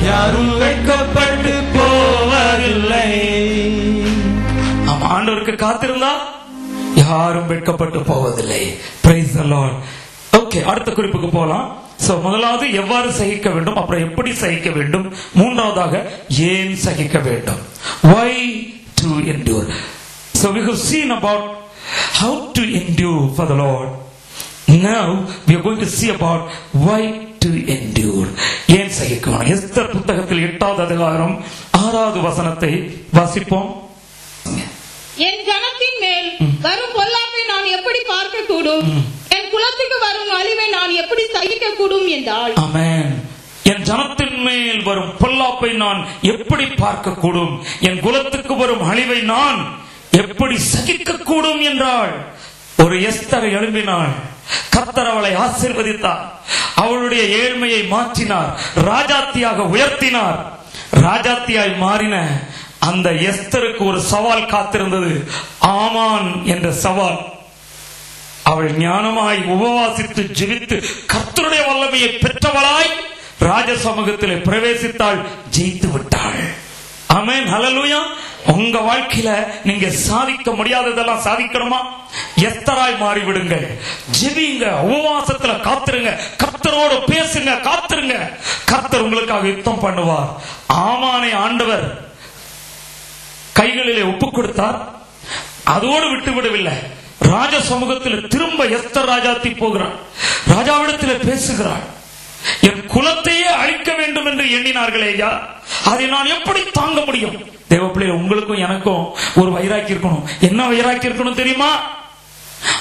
யாரும் வெட்கப்பட்டு போவதில்லை. ஆண்டவருக்கு காத்திருந்தா யாரும் வெட்கப்பட்டு போவதில்லை. Praise the Lord. ஓகே, அடுத்த குறிப்புக்கு போலாம். சோ முதலாவது எவ்வாறு சகிக்க வேண்டும், அப்புறம் எப்படி சகிக்க வேண்டும், மூன்றாவதாக ஏன் சகிக்க வேண்டும். Why to endure. So we have seen about how to endure for the Lord. Now we are going to see about why to endure. ஏன் சகிக்கணும். எஸ்தர் புத்தகத்தில் 8வது அதிகாரம் 6வது வசனத்தை வாசிப்போம். என் ஜனத்தின் மேல் வரும் பொல்லாப்பை நான் எப்படி பார்க்க கூடும், என் குலத்துக்கு வரும் அழிவை நான் எப்படி சகிக்க கூடும் என்றால். ஆமென். என் ஜனத்தின் மேல் வரும் பொல்லாப்பை நான் எப்படி பார்க்க கூடும், என் குலத்துக்கு வரும் அழிவை நான் எப்படி சகிக்க கூடும் என்றாள். ஒரு எஸ்தர் எழும்பினாள். கர்த்தர் அவளை ஆசீர்வதித்தார். அவளுடைய ஏழ்மையை மாற்றினார். ராஜாத்தியாக உயர்த்தினார். ராஜாத்தியாய் மாறின அந்த எஸ்தருக்கு ஒரு சவால் காத்திருந்தது. ஆமான் என்ற சவால். அவள் ஞானமாய் உபவாசித்து ஜெபித்து கர்த்தருடைய வல்லமையை பெற்றவளாய் ராஜ சமூகத்திலே பிரவேசித்தாள். ஜெயித்து விட்டாள். ஆமென். ஹல்லேலூயா. உங்க வாழ்க்கையில நீங்க சாதிக்க முடியாததெல்லாம் சாதிக்கணுமா? எஸ்தராய் மாறிவிடுங்கள். ஜெபிங்க, உபவாசத்துல காத்துருங்க, கர்த்தரோடு பேசுங்க, காத்துருங்க. கர்த்தர் உங்களுக்காக யுத்தம் பண்ணுவார். ஆமானை ஆண்டவர் கைகளிலே ஒப்பு கொடுத்தார். அதோடு விட்டு விடவில்லை. ராஜ சமூகத்தில் திரும்ப எஸ்தர் ராஜாத்தி போகிறார். ராஜாவிடத்தில் பேசுகிறார். என் குலத்தையே அழிக்க வேண்டும் என்று எண்ணினார்களே ஐயா, அதை நான் எப்படி தாங்க முடியும்? தேவப்பிள்ளை, உங்களுக்கும் எனக்கும் ஒரு வைராக்கி இருக்கணும். என்ன வைராக்கி இருக்கணும் தெரியுமா?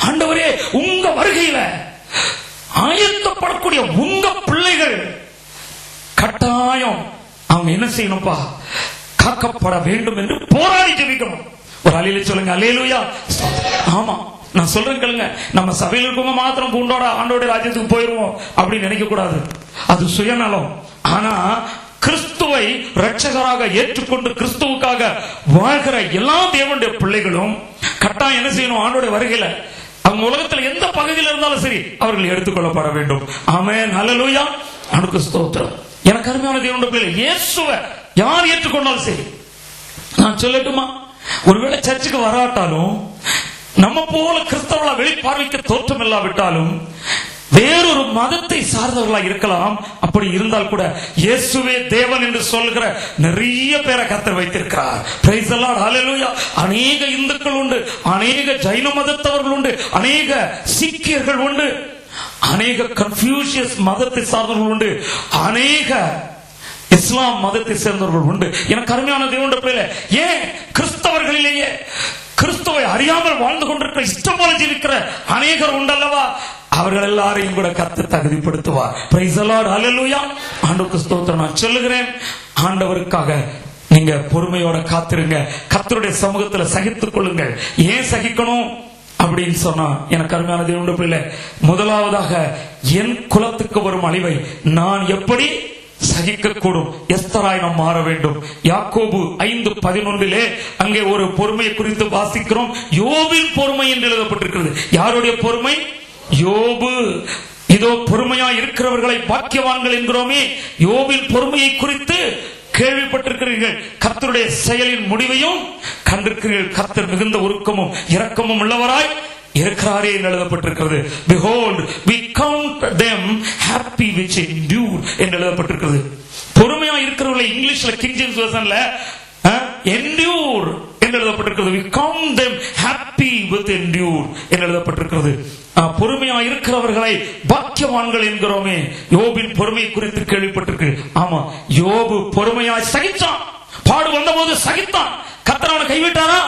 ஆண்டவரே, உங்க வருகையில ஆயத்தப்படக்கூடிய உங்க பிள்ளைகள் கட்டாயம் அவங்க என்ன செய்யணும்பா? காக்கப்பட வேண்டும் என்று போராடி ஜெபிக்கணும். ஒரு அலையில சொல்லுங்க அல்லேலூயா. ஆமா, நான் சொல்றேன் கேளுங்க. நம்ம சபையில் இருக்கவங்க மாத்திரம் பூண்டோட ஆண்டோட ராஜ்யத்துக்கு போயிருவோம் அப்படின்னு நினைக்க கூடாது. அது சுயநலம். ஆனா கிறிஸ்துவை இரட்சகராக ஏற்றுக்கொண்டு கிறிஸ்துவுக்காக வாழ்கிற எல்லா தேவனுடைய பிள்ளைகளும் கட்டாயம் என்ன செய்யணும்? ஆண்டோட வருகையில அவங்க உலகத்தில் எந்த பகுதியில் இருந்தாலும் சரி அவர்கள் எடுத்துக்கொள்ளப்பட வேண்டும். ஆமென். ஹல்லேலூயா. ஆண்டவருக்கு ஸ்தோத்திரம். எனக்கு அருமையான தேவனுடைய பிள்ளைகள், இயேசுவை யார் ஏற்றுக்கொண்டாலும் சரி, நான் சொல்லட்டுமா, ஒருவேளை சர்ச்சுக்கு வராட்டாலும், நம்ம போல கிறிஸ்தவர்களா வெளிப்பார்வைக்கு தோற்றம் இல்லாவிட்டாலும், வேறொரு மதத்தை சார்ந்தவர்களா இருக்கலாம். அப்படி இருந்தால் கூட இயேசுவே தேவன் என்று சொல்கிற நிறைய பேரை கர்த்தர் வைத்திருக்கிறார். Praise the Lord. ஹல்லேலூயா. அநேக இந்துக்கள் உண்டு, அநேக ஜைன மதத்தவர்கள் உண்டு, அநேக சீக்கியர்கள் உண்டு, அநேக கன்ஃபியூஷியஸ் மதத்தை சார்ந்தவர்கள் உண்டு, அநேக இஸ்லாம் மதத்தை சேர்ந்தவர்கள் உண்டு. எனக்கு அருமையான தேவனுடைய பிள்ளைகளே, ஏன் கிறிஸ்தவர்களிலேயே கிறிஸ்துவை அறியாமல் வாழ்ந்து கொண்டிருக்கிற இஷ்டம் போல ஜீவிக்கிற அநேகர் உண்டல்லவா? அவர்கள் எல்லாரையும் கூட கர்த்தர் தகுதிப்படுத்துவார். Price the Lord. ஹல்லேலூயா. ஆண்டவருக்கு ஸ்தோத்திரம். நான் சொல்லுகிறேன், ஆண்டவருக்காக நீங்க பொறுமையோட காத்திருங்க. கர்த்தருடைய சமூகத்துல சகித்துக் கொள்ளுங்கள். ஏன் சகிக்கணும் அப்படின்னு சொன்னா, எனக்கு அருமையான தேவனுடைய பிள்ளைகளே, முதலாவதாக என் குலத்துக்கு வரும் அழிவை நான் எப்படி சகிக்க கூடும்? எஸ்தராய் நாம் மாற வேண்டும். யாக்கோபு 5:11 அங்கே ஒரு பொறுமையை குறித்து வாசிக்கிறோம். யோபின் பொறுமை என்று எழுதப்பட்டிருக்கிறது. யாருடைய பொறுமை? யோபு. இதோ பொறுமையா இருக்கிறவர்களை பாக்கியவான்கள் என்கிறோமே. யோபின் பொறுமையை குறித்து கேள்விப்பட்டிருக்கிறீர்கள். கர்த்தருடைய செயலின் முடிவையும் கண்டிருக்கிறீர்கள். கர்த்தர் மிகுந்த உருக்கமும் இரக்கமும் உள்ளவராய் இருக்கிறாரே என்று எழுதப்பட்டிருக்கிறது. Behold, we count them happy which endure என்று எழுதப்பட்டிருக்கிறது. பொறுமையா இருக்கிறவர்களை இங்கிலீஷ்ல கிங் ஜேம்ஸ் வெர்ஷன்ல endure என்று எழுதப்பட்டிருக்கிறது. we count them happy with endure என்று எழுதப்பட்டிருக்கிறது. பொறுமையா இருக்கிறவர்களை பாக்கியவான்கள் என்கிறோமே. யோபின் பொறுமை குறித்து கேள்விப்பட்டிருக்கு. ஆமா, யோபு பொறுமையாய் சகித்தான். பாடு வந்தபோது சகித்தான். கர்த்தர் அவனை கைவிட்டாரா?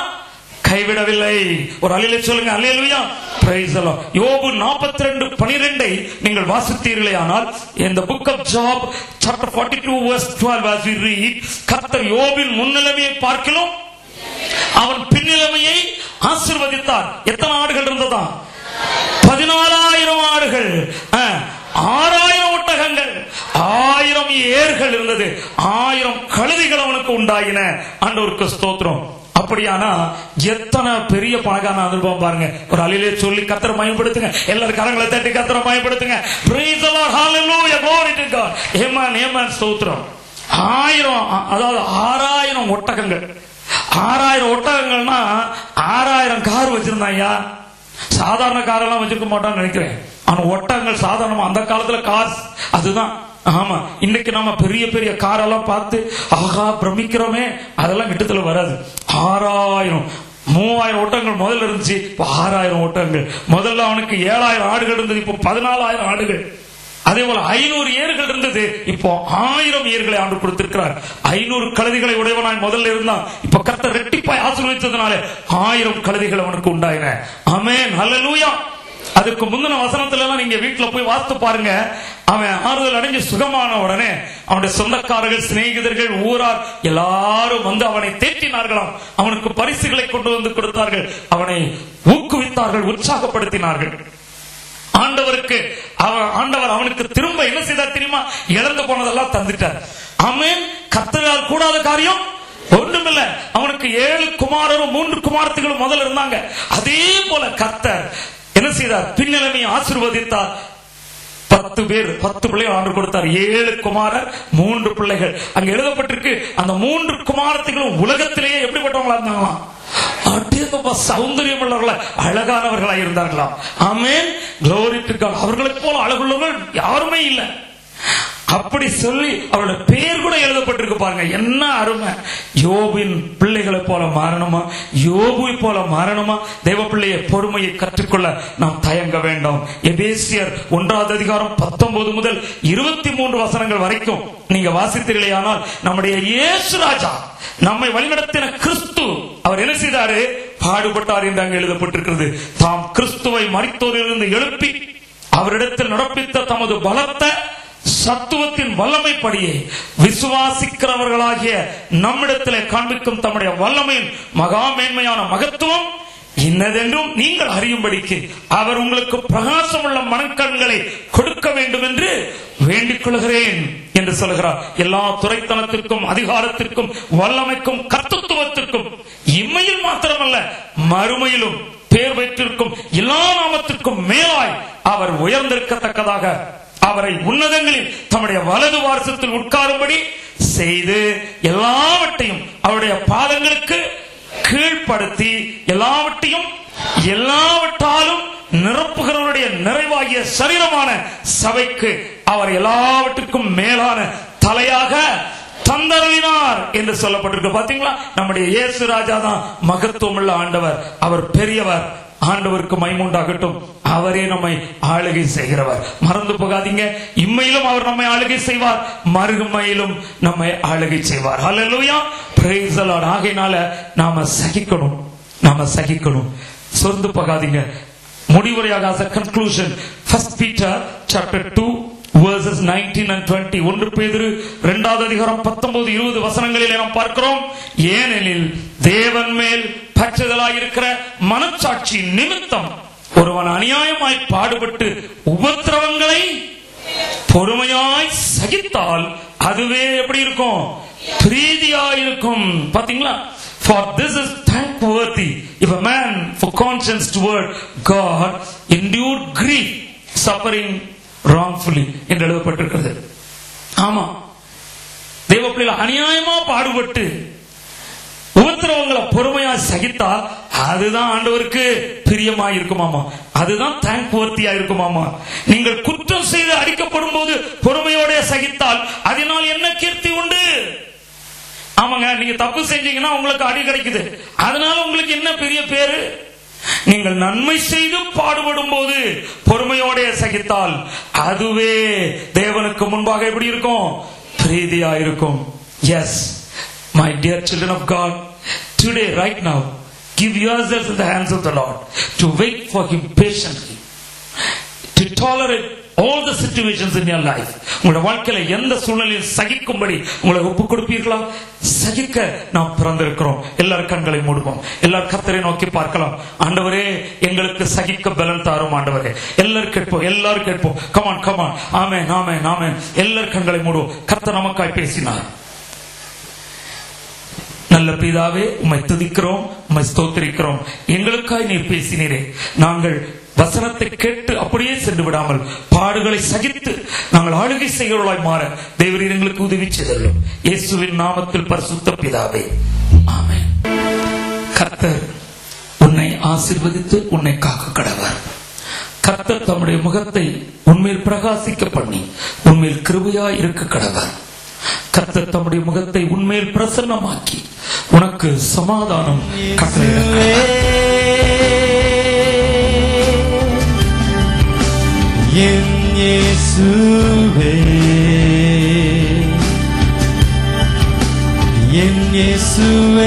கைவிடவில்லை. ஒரு அல்லேலூயா சொல்லுங்க. அல்லேலூயா, பிரைஸ் தி லார்ட். யோபு 42:12 நீங்கள் வாசித்தீர்களே ஆனால் in the book of Job chapter 42 verse 12 as we read, கர்த்தர் யோபின் முன்னிலைமையை பார்க்கலாம் அவன் பின்னிலைமையை ஆசீர்வதித்தார். எத்தனை ஆடுகள் இருந்ததா? 14,000 ஆடுகள், 6,000 ஒட்டகங்கள், 1000 ஏர்கள் இருந்தது, 1000 கழுதைகள் அவனுக்கு உண்டாயின. ஆண்டவருக்கு ஸ்தோத்திரம். அப்படியானா எத்தனை பெரிய பணக்காரன அனுபவம் பாருங்க. ஒரு அல்லேலூயா சொல்லி கர்த்தரை மகிமைப்படுத்துங்க. எல்லாரும் கரங்களை தட்டி கர்த்தரை மகிமைப்படுத்துங்க. praise the Lord, hallelujah, glory to God, amen, amen, ஸ்தோத்திரம். 1000, அதாவது 6000 ஒட்டகங்கள். 6000 ஒட்டகங்கள்னா 6000 கார் வச்சிருந்தாயா? சாதாரண காரெல்லாம் வச்சிருக்க மாட்டான்னு நினைக்கிறேன். ஆனா ஒட்டகங்கள் சாதாரணமா அந்த காலத்துல கார் அதுதான். ஆமா, இன்னைக்கு நாம பெரிய பெரிய காரெல்லாம் பார்த்து ஆகா பிரமிக்கிறோமே, அதெல்லாம் கிட்டத்துல வராது. 6000, 3000 ஒட்டகங்கள் முதல்ல இருந்துச்சு, இப்ப 6000 ஒட்டகங்கள். முதல்ல அவனுக்கு 7000 ஆடுகள் இருந்தது, இப்போ 14,000 ஆடுகள். அதே போல 500 ஏர்கள் இருந்தது, இப்போ 1000 ஏர்களை ஆண்டு கொடுத்திருக்கிறார். 500 கழுதைகளை உடையவனாய் முதல்ல இருந்தான், இப்ப கர்த்தர் ரெட்டிப்பாய் ஆசீர்வதித்ததனால 1000 கழுதைகள் அவனுக்கு உண்டாயின. ஆமென், ஹல்லேலூயா. அதுக்கு முந்தின வசனத்துல எல்லாம் நீங்க வீட்டுல போய் வாசித்து பாருங்க. அவன் ஆறுதல் அடைஞ்சு சுகமான உடனே அவனுடைய சொந்தக்காரர்கள், சிநேகிதர்கள், ஊரார் எல்லாரும் வந்து அவனை தேற்றினார்களாம். அவனுக்கு பரிசுகளை கொண்டு வந்து கொடுத்தார்கள், அவனை ஊக்குவித்தார்கள், உற்சாகப்படுத்தினார்கள். ஆண்டவர் அவனுக்கு திரும்ப என்ன செய்தார் தெரியுமா? இழந்து போனதெல்லாம் தந்துட்டார். ஆமென். கர்த்தரால் கூடாத காரியம் ஒன்றுமில்லை. அவனுக்கு 7 குமாரரும் 3 குமாரத்திகளும் முதல்ல இருந்தாங்க. அதே போல கர்த்தர் என்ன செய்தார்? பின்னிலைமையை ஆசீர்வதித்தார். 10 பேர், 10 பிள்ளைகள் ஆண்டு கொடுத்தார். 7 குமாரர் 3 பிள்ளைகள். அங்க எழுதப்பட்டிருக்கு, அந்த 3 குமாரத்திகளும் உலகத்திலேயே எப்படிப்பட்டவங்களா இருந்தாங்களாம்? சௌந்தரியம் உள்ளவர்கள, அழகானவர்களாக இருந்தார்களாம். ஆமென், glory to God. அவர்களைப் போல அழகுள்ளவர்கள் யாருமே இல்லை. அப்படி சொல்லி அவருடைய பெயர் கூட எழுதப்பட்டிருக்கு பாருங்க. என்ன அருமை! யோபின் பிள்ளைகளை போல மாறணுமா? யோபுவை போல மாறணுமா? தேவ பிள்ளையை பொறுமையை கற்றுக்கொள்ள நாம் தயங்க வேண்டாம். எபேசியர் 1 அதிகாரம் 19 முதல் 23 வசனங்கள் வரைக்கும் நீங்க வாசித்தீர்களே ஆனால் நம்முடைய இயேசு ராஜா, நம்மை வழிநடத்தின கிறிஸ்து, அவர் என்ன செய்தாரு? பாடுபட்டார் என்று அங்கு எழுதப்பட்டிருக்கிறது. தாம் கிறிஸ்துவை மரித்தோரிலிருந்து எழுப்பி அவரிடத்தில் நடப்பித்த தமது பலத்த சத்துவத்தின் வல்லமைப்படியே விசுவாசிக்கிறவர்களாகிய நம்மிடத்திலே காண்பிக்கும் தம்முடைய வல்லமையின் மகா மேன்மையான மகத்துவம் இன்னதென்றும் நீங்கள் அறியும்படிக்கு அவர் உங்களுக்கு பிரகாசம் உள்ள மனக்கண்களை கொடுக்க வேண்டும் என்று வேண்டிக் கொள்கிறேன் என்று சொல்கிறார். எல்லா துரைத்தனத்திற்கும், அதிகாரத்திற்கும், வல்லமைக்கும், கர்த்தத்துவத்திற்கும் இம்மையில் மாத்திரமல்ல மறுமையிலும் பேர் பெற்றிருக்கும் எல்லா நாமத்திற்கும் மேலாய் அவர் உயர்ந்திருக்கத்தக்கதாக அவரை உன்னதங்களில் தம்முடைய வலது வாரசத்தில் உட்காரும்படி செய்து எல்லாவற்றையும் அவருடைய பாதங்களுக்கு கீழ்ப்படுத்தி எல்லாவற்றையும் எல்லாவற்றாலும் நிரப்புகிறவருடைய நிறைவாகிய சரீரமான சபைக்கு அவர் எல்லாவற்றுக்கும் மேலான தலையாக தந்தருளினார் என்று சொல்லப்பட்டிருக்கு. பாத்தீங்களா? நம்முடைய இயேசு ராஜா தான் மகத்துவம் உள்ள ஆண்டவர். அவர் பெரியவர். ஆண்டவருக்கு மகிமை உண்டாகட்டும். அவரே நம்மை ஆளுகை செய்கிறவர். மறந்து போகாதீங்க, இம்மையிலும் அவர் நம்மை ஆளுகை செய்வார், மறுமையிலும் நம்மை ஆளுகை செய்வார். ஹல்லேலூயா, பிரைஸ் தி லார்ட். ஆகையினால நாம சகிக்கணும், சொர்ந்து போகாதீங்க. முடிவுரையாக as a conclusion, 1 Peter chapter 2 verses 19 and 20, 1 பேதுரு 2 அதிகாரம் 19-20 வசனங்களில் நாம் பார்க்கிறோம். ஏனெனில் தேவன் மேல் பற்றுதலாயிருக்கிற மனச்சாட்சி நிமித்தம் ஒருவன் அநியாயமாய் பாடுபட்டு உபத்திரவங்களை பொறுமையாய் சகித்தால் அதுவே எப்படி இருக்கும்? பிரீதியாயிருக்கும். பாத்தீங்களா? For this is thankworthy if a man for conscience toward God endured grief suffering wrongfully என்று எழுதப்பட்டிருக்கிறது. ஆமா, தேவ பிள்ளைகள் அநியாயமா பாடுபட்டு உபத்திரவங்களை பொறுமையா சகித்தால் அதுதான் ஆண்டவருக்கு பிரியமாய் இருக்குமாமா, அதுதான் தேங்க்வர்த்தியா இருக்குமாமா. நீங்கள் குற்றம் செய்து அடிக்கப்படும் போது பொறுமையோட சகித்தால் அதனால் என்ன கீர்த்தி உண்டு? ஆமாங்க, நீங்க தப்பு செஞ்சீங்கன்னா உங்களுக்கு அடி கிடைக்குது. அதனால உங்களுக்கு என்ன பெரிய பேரு? நீங்கள் நன்மை செய்து பாடுபடும் போது பொறுமையோட சகித்தால் அதுவே தேவனுக்கு முன்பாக எப்படி இருக்கும்? பிரீதியா இருக்கும். Yes, my dear children of God, today right now give yourselves in the hands of the Lord to wait for him patiently, to tolerate all the situations in your life. உங்களுடைய வாழ்க்கையில எந்த சூழ்நிலையில் சகிக்கும்படி உங்களை ஒப்புக் கொடுப்பீர்களா? சகிக்க நாம் பிறந்திருக்கிறோம். எல்லாரும் கண்களை மூடுவோம். எல்லாரும் கர்த்தரை நோக்கி பார்க்கலாம். ஆண்டவரே, எங்களுக்கு சகிக்க பலன் தாரும் ஆண்டவரே. எல்லாரும் கேட்போம், எல்லாரும் கேட்போம். Come on come on. Amen amen amen. எல்லாரும் கண்களை மூடுவோம். கர்த்தர் நமக்காய் பேசினார். நல்ல பிதாவே, உம்மை துதிக்கிறோம், உம்மை ஸ்தோத்திரிக்கிறோம். எங்களுக்காய் நீர் பேசினீரே. நாங்கள் வசனத்தை கேட்டு அப்படியே சென்று விடாமல் பாடுகளை சகித்து நாங்கள் ஆளுகை செய்கிறவர்களாய் மாற தேவரீர் எங்களுக்கு உதவி செய்தல்லும். இயேசுவின் நாமத்தில் பரிசுத்த பிதாவே, ஆமென். கர்த்தர் உன்னை ஆசீர்வதித்து உன்னை காக்க கடவர். கர்த்தர் தம்முடைய முகத்தை உன்மேல் பிரகாசிக்க பண்ணி உன்மேல் கிருபையாய் இருக்க கடவர். கர்த்தர் தம்முடைய முகத்தை உன்மேல் பிரசன்னமாக்கி உனக்கு சமாதானம் கட்டளையிடுகிறார். என் இயேசுவே, என் இயேசுவே,